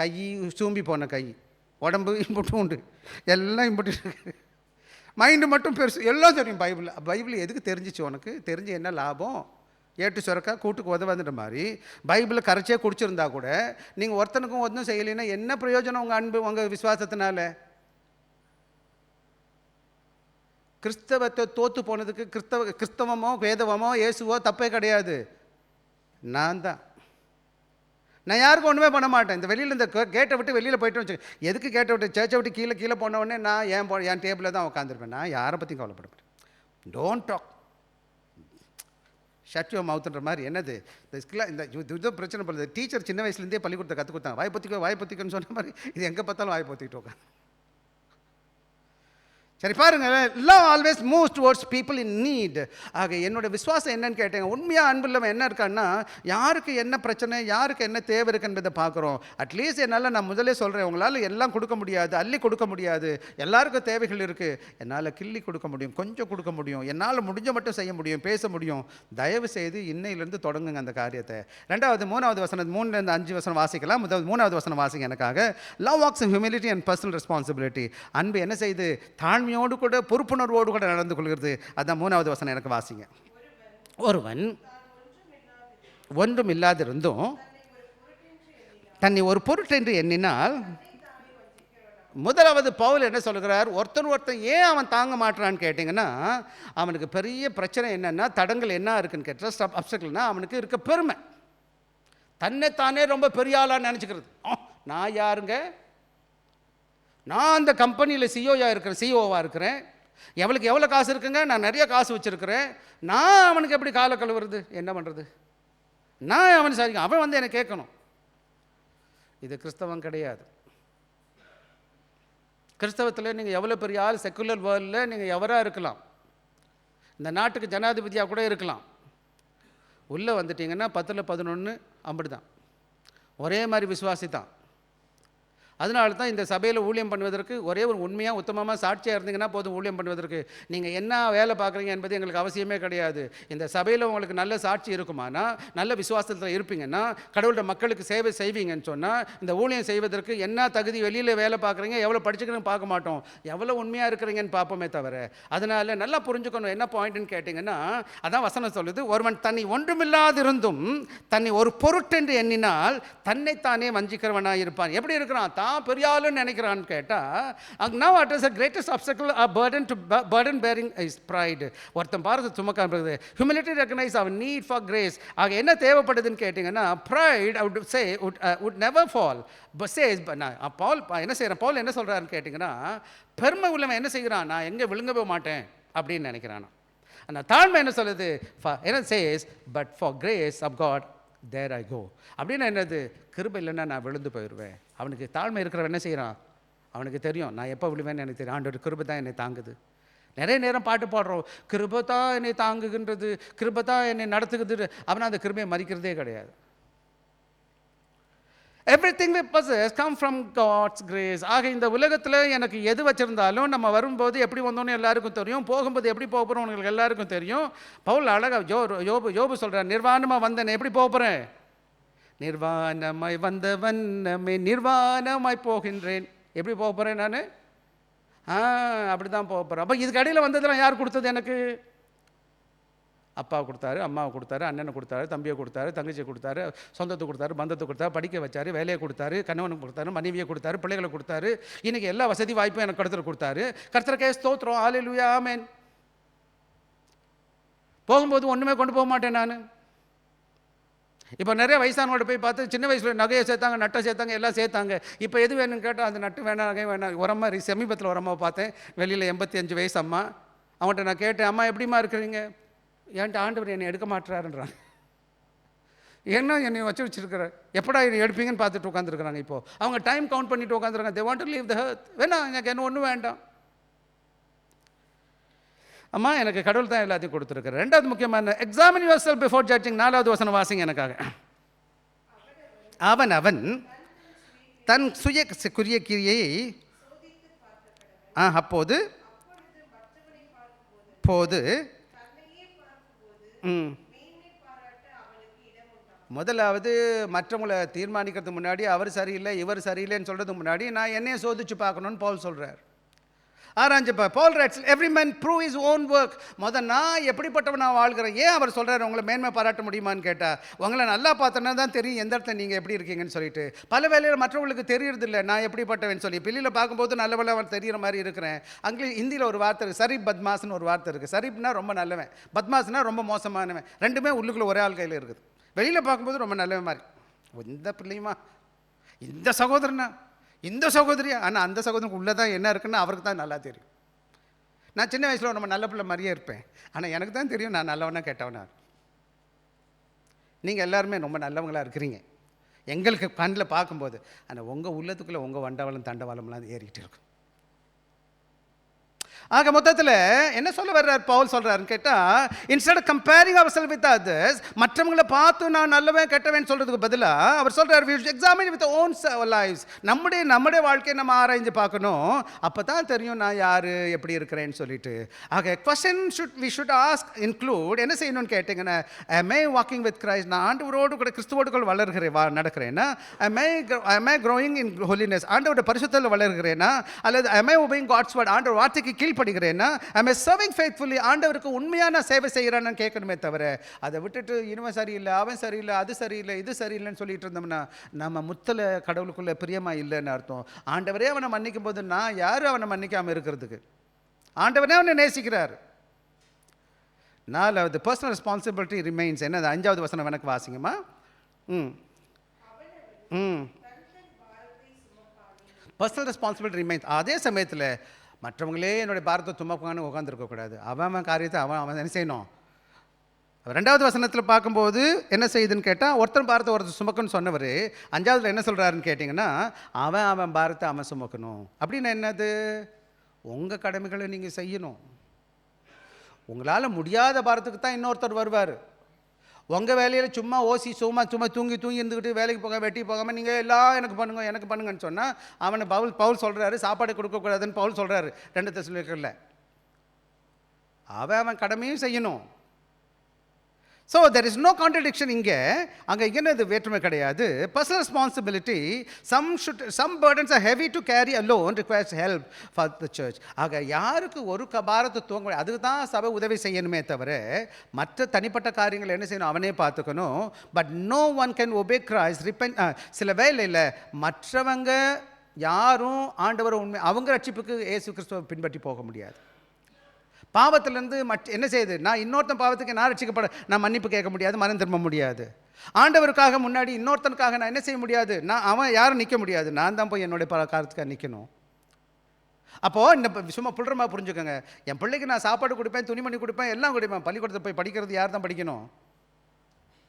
கை சூம்பி போன கை, உடம்பு இம்புட்டும் உண்டு, எல்லாம் இம்புட்டு இருக்கு, மைண்டு மட்டும் பெருசு. எல்லாம் தெரியும் பைபிள் எதுக்கு தெரிஞ்சிச்சு உனக்கு? தெரிஞ்சு என்ன லாபம்? ஏட்டு சுரக்கா கூட்டுக்கு உதவுன்ற மாதிரி பைபிளை கரைச்சே குடிச்சிருந்தா கூட நீங்கள் ஒருத்தனுக்கும் ஒன்றும் செய்யலைன்னா என்ன பிரயோஜனம் உங்கள் அன்பு, உங்கள் விசுவாசத்தினால? கிறிஸ்தவத்தை தோற்று போனதுக்கு கிறிஸ்தவமோ வேதவமோ இயேசுவோ தப்பே கிடையாது. நான் நான் யாருக்கும் ஒன்றுமே பண்ண மாட்டேன். இந்த வெளியில் இந்த கேட்டை விட்டு வெளியில் போய்ட்டு வச்சு, எதுக்கு கேட்டை விட்டு சேர்ச்சை விட்டு கீழே போன உடனே நான் என் டேபிளில் தான் உட்காந்துருப்பேன். நான் யாரை பற்றியும் கவலைப்பட மாட்டேன். டோன்ட் டாக், ஷட் யுவர் மவுத்ன்ற மாதிரி. என்னது இந்த இது பிரச்சனை பண்ணுறது? டீச்சர் சின்ன வயசுலேருந்தே பள்ளிக்கூடத்தை கற்றுக் கொடுத்தாங்க, வாய்ப்பத்திக்கோன்னு சொன்ன மாதிரி இது எங்கே பார்த்தாலும் வாய்ப்பத்திக்கிட்டு உட்காந்து. சரி பாருங்கள், love always moves towards people in NEET. ஆக என்னோடய விசுவாசம் என்னன்னு கேட்டேங்க, உண்மையாக அன்பு இல்லாமல் என்ன இருக்கான்னா, யாருக்கு என்ன பிரச்சனை, யாருக்கு என்ன தேவை இருக்குன்றதை பார்க்குறோம். அட்லீஸ்ட் என்னால், நான் முதலே சொல்கிறேன், உங்களால் எல்லாம் கொடுக்க முடியாது, அள்ளி கொடுக்க முடியாது, எல்லாருக்கும் தேவைகள் இருக்குது. என்னால் கிள்ளி கொடுக்க முடியும், கொஞ்சம் கொடுக்க முடியும், என்னால் முடிஞ்ச மட்டும் செய்ய முடியும், பேச முடியும். தயவு செய்து இன்னையிலேருந்து தொடங்குங்க அந்த காரியத்தை. 3வது வசனம், 3-5 வசனம் வாசிக்கலாம். 3வது வசனம் வாசிங்க எனக்காக. Love walks in humility and personal responsibility. அன்பு என்ன செய்து? தாழ்மையோடு கூட பொறுப்புணர்வோடு கூட நடந்து கொள்கிறது. அதான் 3வது வசனம் எனக்கு வாசிங்க. ஒருவன் ஒன்றும் இல்லாதிருந்தும் தன்னை ஒரு பொருட்டென்று எண்ணினால், முதலாவது பவுல் என்ன சொல்கிறார்? ஒருத்தன் ஏன் அவன் தாங்க மாட்டான்னு கேட்டிங்கன்னா, அவனுக்கு பெரிய பிரச்சனை என்னென்னா, தடங்கள் என்ன இருக்குன்னு கேட்டால், அப்செக்ட்னா அவனுக்கு இருக்க பெருமை, தன்னைத்தானே ரொம்ப பெரிய ஆளாக நினச்சிக்கிறது. நான் யாருங்க? நான் அந்த கம்பெனியில் சிஓவாக இருக்கிறேன், எவளுக்கு எவ்வளோ காசு இருக்குங்க, நான் நிறைய காசு வச்சுருக்கிறேன், நான் அவனுக்கு எப்படி காலை கழுவுறது? என்ன பண்ணுறது? நான் அவன் சரிங்க, அவன் வந்து என்னை கேட்கணும். இது கிறிஸ்தவம் கிடையாது. கிறிஸ்தவத்தில் நீங்கள் எவ்வளோ பெரிய ஆள், செக்குலர் வேர்ல்டில் நீங்கள் எவராக இருக்கலாம், இந்த நாட்டுக்கு ஜனாதிபதியாக கூட இருக்கலாம், உள்ளே வந்துட்டிங்கன்னா 10-11 அப்படி தான், ஒரே மாதிரி விசுவாசி தான். அதனால தான் இந்த சபையில் ஊழியம் பண்ணுவதற்கு ஒரே ஒரு உண்மையாக உத்தமமாக சாட்சியாக இருந்தீங்கன்னா போதும் ஊழியம் பண்ணுவதற்கு. நீங்கள் என்ன வேலை பார்க்குறீங்க என்பது எங்களுக்கு அவசியமே கிடையாது. இந்த சபையில் உங்களுக்கு நல்ல சாட்சி இருக்குமானா, நல்ல விசுவாசத்தில் இருப்பீங்கன்னா, கடவுளோட மக்களுக்கு சேவை செய்வீங்கன்னு சொன்னால், இந்த ஊழியம் செய்வதற்கு என்ன தகுதி, வெளியில் வேலை பார்க்குறீங்க, எவ்வளோ படிச்சுக்கணும்னு பார்க்க மாட்டோம், எவ்வளோ உண்மையாக இருக்கிறீங்கன்னு பார்ப்போமே தவிர. அதனால் நல்லா புரிஞ்சுக்கணும். என்ன பாயிண்ட்டுன்னு கேட்டிங்கன்னா, அதான் வசனம் சொல்லுது, ஒருவன் தன்னை ஒன்றுமில்லாதிருந்தும் தன்னை ஒரு பொருட்டென்று எண்ணினால் தன்னைத்தானே வஞ்சிக்கிறவனாக இருப்பான். எப்படி இருக்கிறான்? பெரிய ஆளுன்னு நினைக்கிறான்னு கேட்டால், now what is the greatest obstacle or burden bearing is pride. ஒருத்தன் பாரத சுமக்காது. humility recognize our need for grace. ஆக என்ன தேவைப்படுதுன்னு கேட்டிங்கன்னா, pride I would say would never fall, but says Paul என்ன செய்கிறான்? Paul என்ன சொல்கிறாருன்னு கேட்டிங்கன்னா, பெருமை உள்ளவன் என்ன செய்கிறான்? நான் எங்கே விழுங்கவே மாட்டேன் அப்படின்னு நினைக்கிறான். ஆனால் தாழ்மை என்ன சொல்லுது? என்ன says but for grace of God there I go. அப்படின்னு என்னது? கிருபை இல்லைன்னா நான் விழுந்து போயிடுவேன். அவனுக்கு தாழ்மை இருக்கிறவன் என்ன செய்கிறான்? அவனுக்கு தெரியும் நான் எப்போ விழுவேன்னு எனக்கு தெரியும். ஆண்டவர் கிருபை தான் என்னை தாங்குது. நிறைய நேரம் பாட்டு பாடுறோம், கிருபை தான் என்னை தாங்குகின்றது, கிருபை தான் என்னை நடத்துக்குது. அவன் அந்த கிருபையை மதிக்கிறதே கிடையாது. everything we possess come from God's grace. ஆக இந்த உலகத்தில் எனக்கு எது வச்சுருந்தாலும், நம்ம வரும்போது எப்படி வந்தோன்னு எல்லாருக்கும் தெரியும், போகும்போது எப்படி போக போகிறோம் உங்களுக்கு எல்லாருக்கும் தெரியும். பவுல் அழகாக யோபு சொல்கிறார், நிர்வாணமாக வந்தேன், எப்படி போக போகிறேன்? நிர்வாணமாய் வந்தவன் நிர்வாணமாய் போகின்றேன். எப்படி போக போகிறேன் நான்? அப்படி தான் போக போகிறேன். அப்போ இதுக்கு அடியில் வந்ததெல்லாம் யார் கொடுத்தது எனக்கு? அப்பா கொடுத்தாரு, அம்மாவை கொடுத்தாரு, அண்ணனை கொடுத்தாரு, தம்பியை கொடுத்தாரு, தங்கச்சியை கொடுத்தாரு, சொந்தத்தை கொடுத்தாரு, பந்தத்தை கொடுத்தாரு, படிக்க வச்சார், வேலையை கொடுத்தாரு, கணவனுக்கு கொடுத்தாரு, மனைவியை கொடுத்தாரு, பிள்ளைகளை கொடுத்தாரு, இன்றைக்கி எல்லா வசதி வாய்ப்பும் எனக்கு கருத்தில் கொடுத்தாரு. கர்த்தருக்கே ஸ்தோத்திரம், ஹல்லேலூயா, ஆமென். போகும்போது ஒன்றுமே கொண்டு போக மாட்டேன் நான். இப்போ நிறைய வயசானோட போய் பார்த்து, சின்ன வயசில் நகையை சேர்த்தாங்க, நட்டை சேர்த்தாங்க, எல்லாம் சேர்த்தாங்க. இப்போ எது வேணும்னு கேட்டால் அந்த நட்டு வேணாம், நகை வேணாம். உரமா சமீபத்தில் உரமாக பார்த்தேன், வெளியில் 85 வயசு அம்மா. அவங்கள்ட்ட நான் கேட்டேன், அம்மா எப்படிமா இருக்கிறீங்க? ஏன்ட்டு ஆண்டவர் என்னை எடுக்க மாட்டுறாருன்றாங்க. என்ன என்னை வச்சுருக்கிறார், எப்படா என்னை எடுப்பீங்கன்னு பார்த்துட்டு உட்காந்துருக்குறாங்க. இப்போது அவங்க டைம் கவுண்ட் பண்ணிட்டு உட்காந்துருக்காங்க. they want to leave the earth. வேணாம், எனக்கு என்ன ஒன்றும் வேண்டாம். அம்மா எனக்கு கடவுள் தான் எல்லாத்தையும் கொடுத்துருக்குறேன். ரெண்டாவது முக்கியமான, examine your self before judging. 4வது வசனம் வாசிங்க எனக்காக. அவன் தன் சுய குறிய கிரியை அப்போது முதலாவது மற்றவங்களை தீர்மானிக்கிறதுக்கு முன்னாடி அவர் சரியில்லை இவர் சரியில்லைன்னு சொல்கிறதுக்கு முன்னாடி நான் என்னைய சோதிச்சு பார்க்கணுன்னு பவுல் சொல்கிறார். ஆராய்ஞ்சப்ப Paul writes every man prove his own work. நான் எப்படிப்பட்டவன் நான் வாழ்கிறேன். ஏன் அவர் சொல்கிறார் உங்களை மேன்மை பாராட்ட முடியுமான்னு கேட்டால், உங்களை நல்லா பார்த்தோன்னா தான் தெரியும் எந்த இடத்துல நீங்கள் எப்படி இருக்கீங்கன்னு சொல்லிட்டு. பல வேலையில் மற்றவங்களுக்கு தெரியறதில்லை நான் எப்படிப்பட்டவன் சொல்லி. பிள்ளையில் பார்க்கும்போது நல்ல வேலை அவர் தெரிகிற மாதிரி இருக்கிறேன். அங்கே ஹிந்தியில் ஒரு வார்த்தை இருக்குது, சரீப் பத்மாஸ்னு ஒரு வார்த்தை இருக்குது. சரீப்னா ரொம்ப நல்லவன், பத்மாஸ்னா ரொம்ப மோசமானவன். ரெண்டுமே உள்ளுக்குள்ளே ஒரே ஆள் கையில் இருக்குது. வெளியில் பார்க்கும்போது ரொம்ப நல்லவன் மாதிரி. இந்த பிள்ளையுமா, இந்த சகோதரனா, இந்த சகோதரியா, ஆனால் அந்த சகோதரனுக்கு உள்ளே தான் என்ன இருக்குன்னு அவருக்கு தான் நல்லா தெரியும். நான் சின்ன வயசில் நம்ம நல்ல பிள்ளை மாதிரியே இருப்பேன், ஆனால் எனக்கு தான் தெரியும் நான் நல்லவனா கெட்டவனா. நீங்கள் எல்லாருமே ரொம்ப நல்லவங்களாக இருக்கிறீங்க எங்களுக்கு கண்ணில் பார்க்கும்போது. ஆனால் உங்கள் உள்ளத்துக்குள்ளே உங்கள் வண்டவாளம் தண்டவாளம்லாம் ஏறிக்கிட்டு இருக்கும். ஆக மொத்தத்தில் என்ன சொல்ல வர்றார் பவுல் சொல்கிறாருன்னு கேட்டால், instead of comparing ourself with others, மற்றவங்களை பார்த்து நான் நல்லவன் கெட்டவன் சொல்கிறதுக்கு பதிலாக அவர் சொல்கிறார், we should examine with our own lives. நம்முடைய வாழ்க்கையை நம்ம ஆராய்ஞ்சு பார்க்கணும். அப்போ தான் தெரியும் நான் யார் எப்படி இருக்கிறேன்னு சொல்லிட்டு. ஆக question we should ask include, என்ன செய்யணும்னு கேட்டிங்கன்னா, am I walking with Christ? நான் ஆண்டவரோடு கூட கிறிஸ்துவோடு வளர்கிறேன் நடக்கிறேன்னா? am I growing in holiness? ஆண்டவரோட பரிசுத்தத்தில் வளர்கிறேன்னா? அல்லது am I obeying God's word? ஆண்டவர் வார்த்தைக்கு கீழ்ப்படுகிறேன்னா? am I serving faithfully? ஆண்டவருக்கு உண்மையான சேவை செய்கிறான்னு கேட்கணுமே தவிர, அதை விட்டுட்டு இவன் சரியில்லை அவன் சரியில்லை அது சரியில்லை இது சரியில்லைன்னு சொல்லிட்டு இருந்தோம்னா நம்ம முத்தல கடவுளுக்குள்ள பிரியமா இல்லைன்னு அர்த்தம். ஆண்டவரே அவனை மன்னிக்கும் போது நான் யார் அவனை மன்னிக்காமல் இருக்கிறதுக்கு? ஆண்டவனே அவனை நேசிக்கிறார். நாலாவது பர்சனல் ரெஸ்பான்சிபிலிட்டி ரிமைன்ஸ். என்ன 5வது வசனம் எனக்கு வாசிங்கம்மா. Personal responsibility remains. அதே சமயத்தில் மற்றவங்களே என்னுடைய பாரத்தை தும்மப்பான்னு உட்காந்துருக்கக்கூடாது. அவன் காரியத்தை அவன் என்ன செய்யணும். 2வது வசனத்தில் பார்க்கும்போது என்ன செய்யுதுன்னு கேட்டால், ஒருத்தன் பாரத்தை ஒருத்தர் சுமக்கணும்னு சொன்னவர் 5வதுல என்ன சொல்கிறாருன்னு கேட்டிங்கன்னா, அவன் பாரத்தை அவன் சுமக்கணும். அப்படின்னு என்னது? உங்கள் கடமைகளை நீங்கள் செய்யணும். உங்களால் முடியாத பாரத்துக்கு தான் இன்னொருத்தர் வருவார். உங்கள் வேலையில் சும்மா சும்மா தூங்கி இருந்துக்கிட்டு வேலைக்கு போக வெட்டி போகாமல் நீங்கள் எல்லாம் எனக்கு பண்ணுங்கன்னு சொன்னால் அவனை பவுல் சொல்கிறாரு சாப்பாடு கொடுக்கக்கூடாதுன்னு பவுல் சொல்கிறாரு 2 தெசலோனிக்கேயர்ல. அவன் கடமையும் செய்யணும். So there is no contradiction. அங்கே என்னது வேற்றுமை கிடையாது. Personal responsibility. Some burdens are heavy to carry alone requires help for the church. ஆக யாருக்கு ஒரு பாரத்தை தூங்க அதுக்கு தான் சபை உதவி செய்யணுமே தவிர மற்ற தனிப்பட்ட காரியங்கள் என்ன செய்யணும் அவனே பார்த்துக்கணும். But no one can obey Christ repent. சில வேலையில் மற்றவங்க யாரும் ஆண்டவர் உண்மை அவங்க ரட்சிப்புக்கு இயேசு கிறிஸ்துவை பின்பற்றி போக முடியாது. பாவத்திலேருந்து என்ன செய்யுது? நான் இன்னொருத்தன் பாவத்துக்கு நான் ரட்சிக்கப்பட நான் மன்னிப்பு கேட்க முடியாது, மனம் திரும்ப முடியாது. ஆண்டவருக்காக முன்னாடி இன்னொருத்தனுக்காக நான் என்ன செய்ய முடியாது. அவன் யாரும் நிற்க முடியாது. நான் தான் போய் என்னுடைய காலத்துக்காக நிற்கணும். அப்போது இந்த சும்மா புல்றமா புரிஞ்சுக்கோங்க. என் பிள்ளைக்கு நான் சாப்பாடு கொடுப்பேன், துணிமணி கொடுப்பேன், எல்லாம் கொடுப்பேன். பள்ளிக்கூடத்தை போய் படிக்கிறது யார் தான் படிக்கணும்?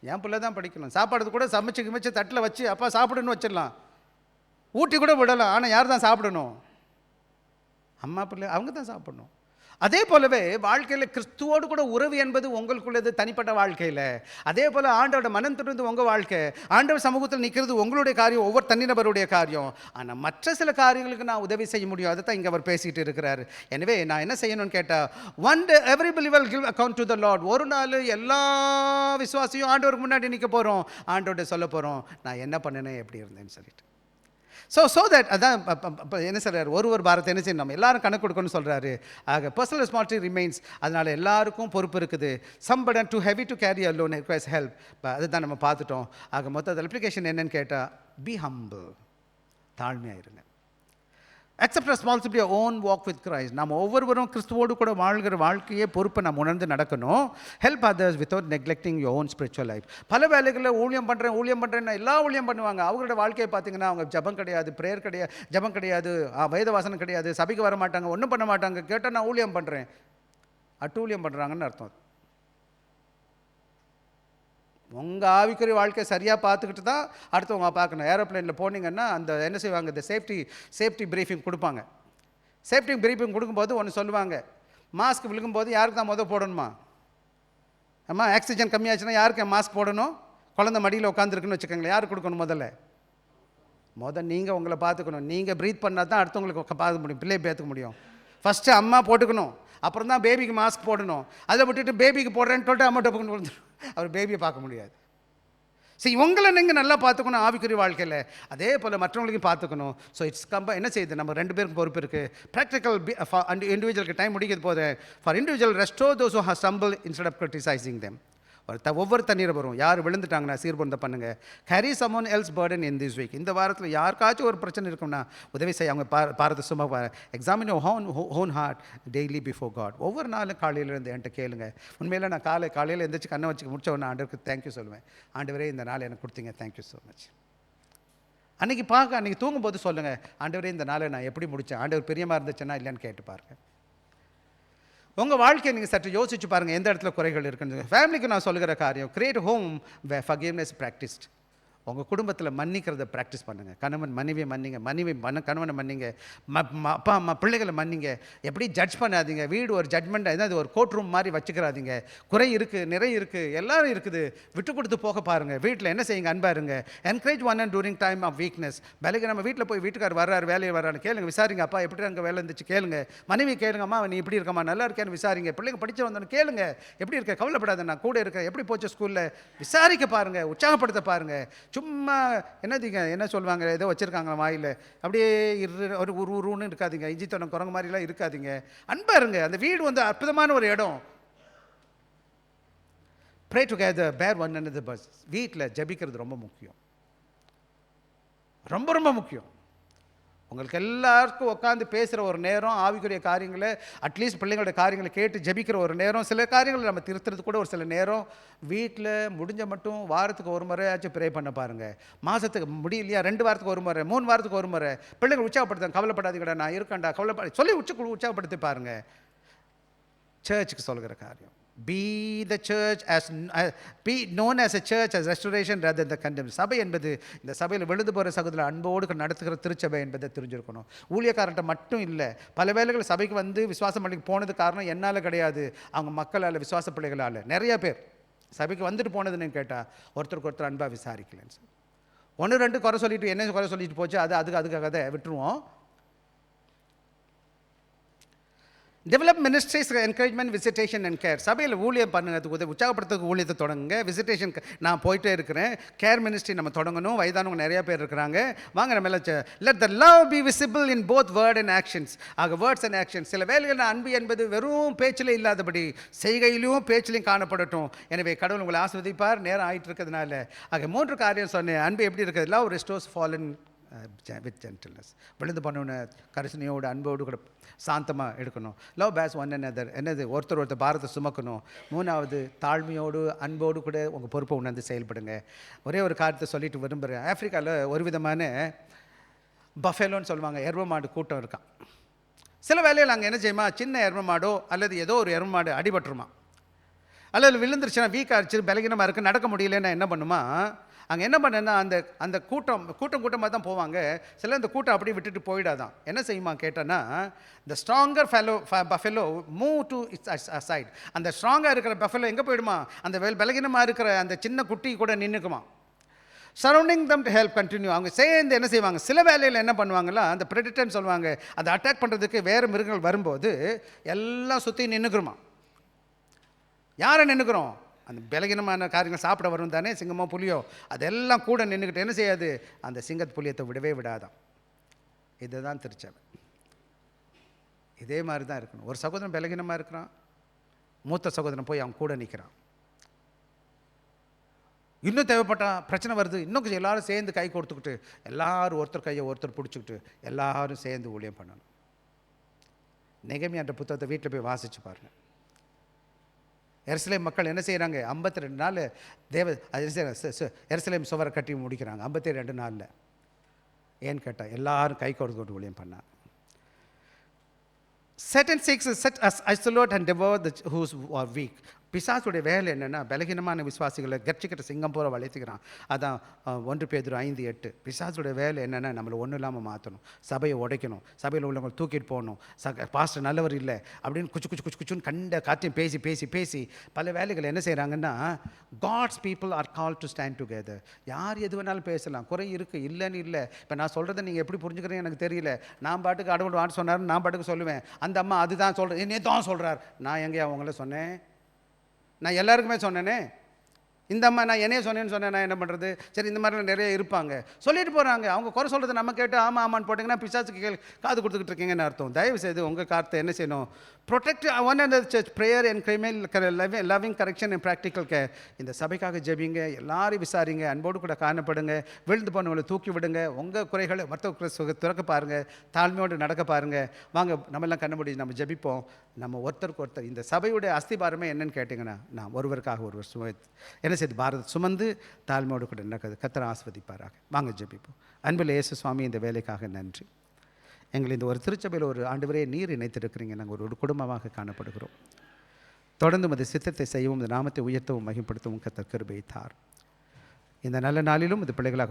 என் பிள்ளை தான் படிக்கணும். சாப்பாடு கூட சமைச்சு தட்டில் வச்சு அப்பா சாப்பிடுன்னு வச்சிடலாம், ஊட்டி கூட விடலாம். ஆனால் யார் தான் சாப்பிடணும்? அம்மா பிள்ளை அவங்க தான் சாப்பிடணும். அதே போலவே வாழ்க்கையில் கிறிஸ்துவோடு கூட உறவு என்பது உங்களுக்குள்ளது தனிப்பட்ட வாழ்க்கையில். அதே போல் ஆண்டோட மனம் திறந்து உங்கள் வாழ்க்கை, ஆண்டவர் சமூகத்தில் நிற்கிறது உங்களுடைய காரியம், ஒவ்வொரு தனிநபருடைய காரியம். ஆனால் மற்ற சில காரியங்களுக்கு நான் உதவி செய்ய முடியும். அதை தான் இங்கே அவர் பேசிகிட்டு இருக்கிறார். எனவே நான் என்ன செய்யணும்னு கேட்டால், one day every believer will give account to the Lord. ஒரு நாள் எல்லா விசுவாசியும் ஆண்டவருக்கு முன்னாடி நிற்க போகிறோம், ஆண்டோட சொல்ல போகிறோம் நான் என்ன பண்ணினேன் எப்படி இருந்தேன்னு சொல்லிட்டு. ஸோ தட் அதான் என்ன சொல்கிறார், ஒரு பாரத்தை என்ன செய்யணும் நம்ம எல்லாரும் கணக்கு கொடுக்கணும்னு சொல்கிறாரு. ஆக பர்சனல் ரெஸ்பான்சிபிலிட்டி ரிமைன்ஸ். அதனால் எல்லாருக்கும் பொறுப்பு இருக்குது. Some burden too heavy to carry alone requires help. அதுதான் நம்ம பார்த்துட்டோம். ஆக மொத்த அப்ளிகேஷன் என்னன்னு கேட்டால், பி ஹம்பிள், தாழ்மையாக இருங்க. Accept responsibility own walk with Christ. நம்ம ஒவ்வொருவரும் கிறிஸ்துவோடு கூட வாழ்கிற வாழ்க்கையே பொறுப்பை நம்ம உணர்ந்து நடக்கணும். Help others without neglecting your own spiritual life. பல வேலைகளில் ஊழியம் பண்ணுறேன் எல்லா ஊழியம் பண்ணுவாங்க. அவங்களோட வாழ்க்கையை பார்த்தீங்கன்னா அவங்க ஜபம் கிடையாது, ப்ரேயர் கிடையாது, ஜபம் கிடையாது, வேத வாசனம் கிடையாது, சபைக்கு வர மாட்டாங்க, ஒன்றும் பண்ண மாட்டாங்க. கேட்டால் நான் ஊழியம் பண்ணுறேன், அட்டூழியம் பண்ணுறாங்கன்னு அர்த்தம். உங்கள் ஆவிக்குரிய வாழ்க்கை சரியாக பார்த்துக்கிட்டு தான் அடுத்தவங்க பார்க்கணும். ஏரோப்ளைனில் போனீங்கன்னா அந்த என்ன செய்வாங்க, இந்த சேஃப்டி ப்ரீஃபிங் கொடுப்பாங்க. சேஃப்டி ப்ரீஃபிங் கொடுக்கும்போது ஒன்று சொல்லுவாங்க, மாஸ்க் விழுகும்போது யாருக்கு தான் முதல் போடணுமா? ஆமாம், ஆக்சிஜன் கம்மியாச்சுன்னா யாருக்கு மாஸ்க் போடணும்? குழந்தை மடியில் உட்காந்துருக்குன்னு வச்சுக்கோங்களேன், யாருக்கு கொடுக்கணும்? முதல்ல நீங்கள் உங்களை பார்த்துக்கணும். நீங்கள் ப்ரீத் பண்ணால் தான் அடுத்தவங்களுக்கு பார்க்க முடியும், பிள்ளையை பேத்துக்க முடியும். ஃபஸ்ட்டு அம்மா போட்டுக்கணும், அப்புறம் தான் பேபிக்கு மாஸ்க் போடணும். அதை விட்டுட்டு பேபிக்கு போடுறேன்னு சொல்லிட்டு அம்மாட்ட வந்துடும், அவர் பேபியை பார்க்க முடியாது. சரி, உங்களை நீங்கள் நல்லா பார்த்துக்கணும் ஆவிக்குரிய வாழ்க்கையில், அதே போல் மற்றவங்களையும் பார்த்துக்கணும். ஸோ இட்ஸ் என்ன செய்யுது, நம்ம 2 பேருக்கும் பொறுப்பு இருக்குது. ப்ராக்டிக்கல் இண்டிவிஜுவலுக்கு டைம் முடிக்கிறது போது for individual restore those who have stumble instead of criticising them. ஒவ்வொரு தண்ணீரை வரும், யார் விழுந்துட்டாங்கன்னா சீர்பொருந்த பண்ணுங்கள். Carry someone else burden in this week. இந்த வாரத்தில் யாருக்காச்சும் ஒரு பிரச்சனை இருக்கும்னா உதவி செய்ய அவங்க பாரத சும்மா examine own heart daily before God. ஒவ்வொரு நாளும் காலையில் இருந்து என்கிட்ட கேளுங்க. உண்மையில் நான் காலையில் எந்திரிச்சு கண்ணை வச்சு முடிச்ச உடனே ஆண்டவருக்கு தேங்க்யூ சொல்லுவேன். ஆண்டவரே இந்த நாள் எனக்கு கொடுத்தீங்க, தேங்க்யூ ஸோ மச். அன்றைக்கி தூங்கும்போது சொல்லுங்கள், ஆண்டவரே இந்த நாளை நான் எப்படி முடித்தேன், ஆண்டவர் பிரியமாக இருந்துச்சுன்னா இல்லைன்னு கேட்டு பாருங்கள். உங்கள் வாழ்க்கையை நீங்கள் சற்று யோசிச்சு பாருங்கள், எந்த இடத்துல குறைகள் இருக்குன்னு. ஃபேமிலிக்கு நான் சொல்லுகிற காரியம், கிரியேட் ஹோம் வே ஃபர்கிவ்னஸ் ப்ராக்டிஸ்ட். உங்கள் குடும்பத்தில் மன்னிக்கிறத ப்ராக்டிஸ் பண்ணுங்கள். கணவன் மனைவியை மன்னிங்க, கணவனை மன்னிங்க, அப்பா அம்மா பிள்ளைகளை மன்னிங்க. எப்படி ஜட்ஜ் பண்ணாதீங்க. வீடு ஒரு ஜட்மெண்ட், ஏதாவது ஒரு கோர்ட் ரூம் மாதிரி வச்சுக்கிறாதீங்க. குறை இருக்குது, நிறை இருக்குது, எல்லோரும் இருக்குது, விட்டு கொடுத்து போக பாருங்கள். வீட்டில் என்ன செய்யுங்க, அன்பா இருங்க. Encourage one and during time of weakness. வேலைக்கு நம்ம வீட்டில் போய் வீட்டுக்கார் வர்றாரு, வேலையை வர்றாரு, கேளுங்க, விசாரிங்க. அப்பா எப்படி அங்கே வேலை இருந்துச்சு கேளுங்க. மனைவி கேளுங்கம்மா, நீ இப்படி இருக்கம்மா, நல்லா இருக்கேன்னு விசாரிங்க. பிள்ளைங்க படிச்சு வந்தோன்னு கேளுங்க, எப்படி இருக்க, கவலைப்படாத, நான் கூட இருக்கேன், எப்படி போச்சு ஸ்கூலில், விசாரிக்க பாருங்கள், உற்சாகப்படுத்த பாருங்கள். சும்மா என்ன சொல்லுவாங்க, ஏதோ வச்சுருக்காங்களா வாயில், அப்படியே ஒரு உருன்னு இருக்காதீங்க, இஞ்சி தோட்டம் குரங்கு மாதிரிலாம் இருக்காதீங்க. அன்பா இருங்க. அந்த வீடு அற்புதமான ஒரு இடம். ப்ரே டுகெதர், பேர் ஒன் another பர்ஸ். வீட்டில் ஜபிக்கிறது ரொம்ப முக்கியம், ரொம்ப ரொம்ப முக்கியம். உங்களுக்கு எல்லாருக்கும் உட்காந்து பேசுகிற ஒரு நேரம், ஆவிக்குரிய காரியங்களை அட்லீஸ்ட் பிள்ளைங்களோட காரியங்களை கேட்டு ஜபிக்கிற ஒரு நேரம், சில காரியங்களை நம்ம திருத்துறது கூட ஒரு சில நேரம். வீட்டில் முடிஞ்ச மட்டும் வாரத்துக்கு ஒரு முறையாச்சும் ப்ரே பண்ண பாருங்கள். மாதத்துக்கு முடியலையா 2 வாரத்துக்கு ஒரு முறை, 3 வாரத்துக்கு ஒரு முறை பிள்ளைங்க உற்சாகப்படுத்த, கவலைப்படாதீங்கடா நான் இருக்கேன்டா, சொல்லி உற்சாகப்படுத்தி பாருங்கள். சர்ச்சுக்கு சொல்கிற காரியம், be the church be known as a church as restoration rather than the condemned. சபை என்பது இந்த சபையில் விழுந்து போகிற சகோதரர் அன்போடு நடத்துகிற திருச்சபை என்பதை தெரிஞ்சிருக்கணும். ஊழியக்காரர்கிட்ட மட்டும் இல்லை, பல வேளைகள் சபைக்கு வந்து விசுவாசம் பண்ணி போனது காரணம் என்னால் கிடையாது, அவங்க மக்களால், விசுவாச பிள்ளைகளால். நிறைய பேர் சபைக்கு வந்துட்டு போனதுன்னு கேட்டால் ஒருத்தருக்கு ஒருத்தர் அன்பாக விசாரிக்கலன்னு 1-2 குறை சொல்லிட்டு என்ன குறை சொல்லிட்டு போச்சு, அதுக்காக அதை விட்டுருவோம். Develop ministries encouragement, visitation and care. சபையில் ஊழியம் பண்ணுறதுக்கு உற்சாகப்படுத்துறதுக்கு ஊழியத்தை தொடங்குங்க. விசிட்டேஷன் நான் போயிட்டே இருக்கிறேன். கேர் மினிஸ்ட்ரி நம்ம தொடங்கணும். வயதானவங்க நிறையா பேர் இருக்கிறாங்க. வாங்க நம்ம எல்லாம் let the love B visible in both word and actions. ஆக வேர்ட்ஸ் அண்ட் ஆக்ஷன்ஸ். சில வேலைகள் அன்பு என்பது வெறும் பேச்சில் இல்லாதபடி செய்கையிலும் பேச்சிலையும் காணப்படட்டும். எனவே கடவுள் உங்களை ஆஸ்வதிப்பார். நேரம் ஆகிட்டு இருக்கிறதுனால ஆக 3 காரியம் சொன்னேன். அன்பு எப்படி இருக்குது? Love restores fallen with gentleness. விழுந்து பண்ணோன்னு கரிசனையோடு அன்போடு கூட சாந்தமாக எடுக்கணும். Love bears one another. என்னது? ஒருத்தர் பாரத்தை சுமக்கணும். 3வது தாழ்மையோடு அன்போடு கூட உங்கள் பொறுப்பை உணர்ந்து செயல்படுங்க. ஒரே ஒரு காரியத்தை சொல்லிட்டு விரும்புகிறேன். ஆஃப்ரிக்காவில் ஒரு விதமான பஃபேலோன்னு சொல்லுவாங்க, எருமை மாடு கூட்டம் இருக்கான். சில வேலையில் அங்கே என்ன செய்யுமா, சின்ன எருமை மாடோ அல்லது ஏதோ ஒரு எருமை மாடு அடிபட்டுருமா, அல்லது விழுந்துருச்சுன்னா வீக்காக அடிச்சு பலகீனமாக இருக்குது, நடக்க முடியலன்னா என்ன பண்ணுமா, அங்கே என்ன பண்ணேன்னா அந்த கூட்டமாக தான் போவாங்க. சில இந்த கூட்டம் அப்படியே விட்டுட்டு போயிடாதான். என்ன செய்யுமா கேட்டேன்னா, இந்த stronger buffalo move to its side. அந்த ஸ்ட்ராங்காக இருக்கிற பஃபெலோ எங்கே போயிடுமா, அந்த பலகீனமாக இருக்கிற அந்த சின்ன குட்டி கூட நின்றுக்குமா. Surrounding them to help continue. அவங்க சேர்ந்து என்ன செய்வாங்க, சில வேலையில் என்ன பண்ணுவாங்களா, அந்த ப்ரெடிட்டர்னு சொல்லுவாங்க, அதை அட்டாக் பண்ணுறதுக்கு வேறு மிருகங்கள் வரும்போது எல்லாம் சுற்றி நின்றுக்குறோமா. யாரை நின்றுக்கிறோம்? அந்த பலகீனமான காரியங்கள் சாப்பிட வரும் தானே, சிங்கமோ புலியோ, அதெல்லாம் கூட நின்றுக்கிட்டு என்ன செய்யாது, அந்த சிங்கத்து புலியத்தை விடவே விடாதான். இதுதான் திருச்சபை. இதே மாதிரி தான் இருக்கணும். ஒரு சகோதரன் பலகீனமாக இருக்கிறான், மூத்த சகோதரன் போய் அவன் கூட நிற்கிறான். இன்னும் தேவைப்பட்டா பிரச்சனை வருது, இன்னும் கொஞ்சம் எல்லாரும் சேர்ந்து கை கொடுத்துக்கிட்டு, எல்லாரும் ஒருத்தர் கையை ஒருத்தர் பிடிச்சிக்கிட்டு எல்லாரும் சேர்ந்து ஊழியம் பண்ணணும். நெகமியான்ற புத்தகத்தை வீட்டில் போய் வாசித்து பாருங்கள். எருசலேம் மக்கள் என்ன செய்கிறாங்க, 52 நாள் எருசலேம் சுவரை கட்டி முடிக்கிறாங்க 52 நாளில். ஏன்னு கேட்டால் எல்லாரும் கை கொடுத்து ஊழியம் பண்ணாங்க. Satan seeks to set us isolate and devour who are weak. பிசாசுடைய வேலை என்னென்னா, பலகீனமான விசுவாசிகளை கர்ச்சிக்கிட்ட சிங்கம் போல வளைத்துக்கிறான். அதான் 1 பேதுரு 5:8. பிசாசுடைய வேலை என்னென்னா, நம்மளை ஒன்றும் இல்லாமல் மாற்றணும், சபையை உடைக்கணும், சபையில் உள்ளவங்க தூக்கிட்டு போகணும், பாஸ்டர் நல்லவர் இல்லை அப்படின்னு குச்சுன்னு கண்ட காற்றையும் பேசி பேசி பேசி பல வேலைகள் என்ன செய்கிறாங்கன்னா, God's people are call to stand together. யார் எது வேணாலும் பேசலாம், குறை இருக்குது, இல்லைன்னு இல்லை. இப்போ நான் சொல்கிறத நீங்கள் எப்படி புரிஞ்சுக்கிறீங்க எனக்கு தெரியல. நான் பாட்டுக்கு கடவுள் வாட்டு சொன்னார், நான் பாட்டுக்கு சொல்லுவேன். அந்த அம்மா அதுதான் சொல்கிறேன், என்னே தான் சொல்கிறார். நான் எங்கேயா அவங்கள சொன்னேன்? நான் எல்லாருக்குமே சொன்னேனே. இந்த அம்மா நான் என்னையே சொன்னேன்னு நான் என்ன பண்ணுறது? சரி, இந்த மாதிரிலாம் நிறைய இருப்பாங்க. சொல்லிட்டு போகிறாங்க. அவங்க குறை சொல்கிறத நம்ம கேட்டு ஆமாம் ஆமான்னு போட்டிங்கன்னா பிசாசுக்கு காது கொடுத்துக்கிட்டு இருக்கீங்கன்னு அர்த்தம். தயவு செய்து உங்கள் காரத்தை என்ன செய்யணும்? Protect one and church prayer and கிரைமல் loving correction and practical care. இந்த சபைக்காக ஜெபிங்க, எல்லாரையும் விசாரிங்க, அன்போடு கூட காணப்படுங்க, விழுந்து போனவங்களை தூக்கி விடுங்க, உங்கள் குறைகளை மற்ற திறக்க பாருங்கள், தாழ்மையோடு நடக்க பாருங்கள். வாங்க நம்மெல்லாம் கண்ண நம்ம ஜெபிப்போம். நம்ம ஒருத்தருக்கு ஒருத்தர், இந்த சபையுடைய அஸ்திபாரமே என்னன்னு கேட்டிங்கன்னா, நான் ஒருவருக்காக ஒருவர் என்ன செய்து பாரத சுமந்து தாழ்மையோடு கூட நடக்கிறது. கர்த்தர் ஆசீர்வதிப்பாராக. வாங்க ஜெபிப்போம். அன்பில் இயேசு சுவாமி, இந்த வேலைக்காக நன்றி. எங்களை இந்த ஒரு திருச்சபையில் ஒரு ஆண்டவரே நீர் இணைத்திருக்கிறீங்க. நாங்கள் ஒரு குடும்பமாக காணப்படுகிறோம். தொடர்ந்து உமது சித்தத்தை செய்யவும், இந்த நாமத்தை உயர்த்தவும் மகிமைப்படுத்தவும் கர்த்தர் கிருபையை தார். இந்த நல்ல நாளிலும் இது பிள்ளைகளாக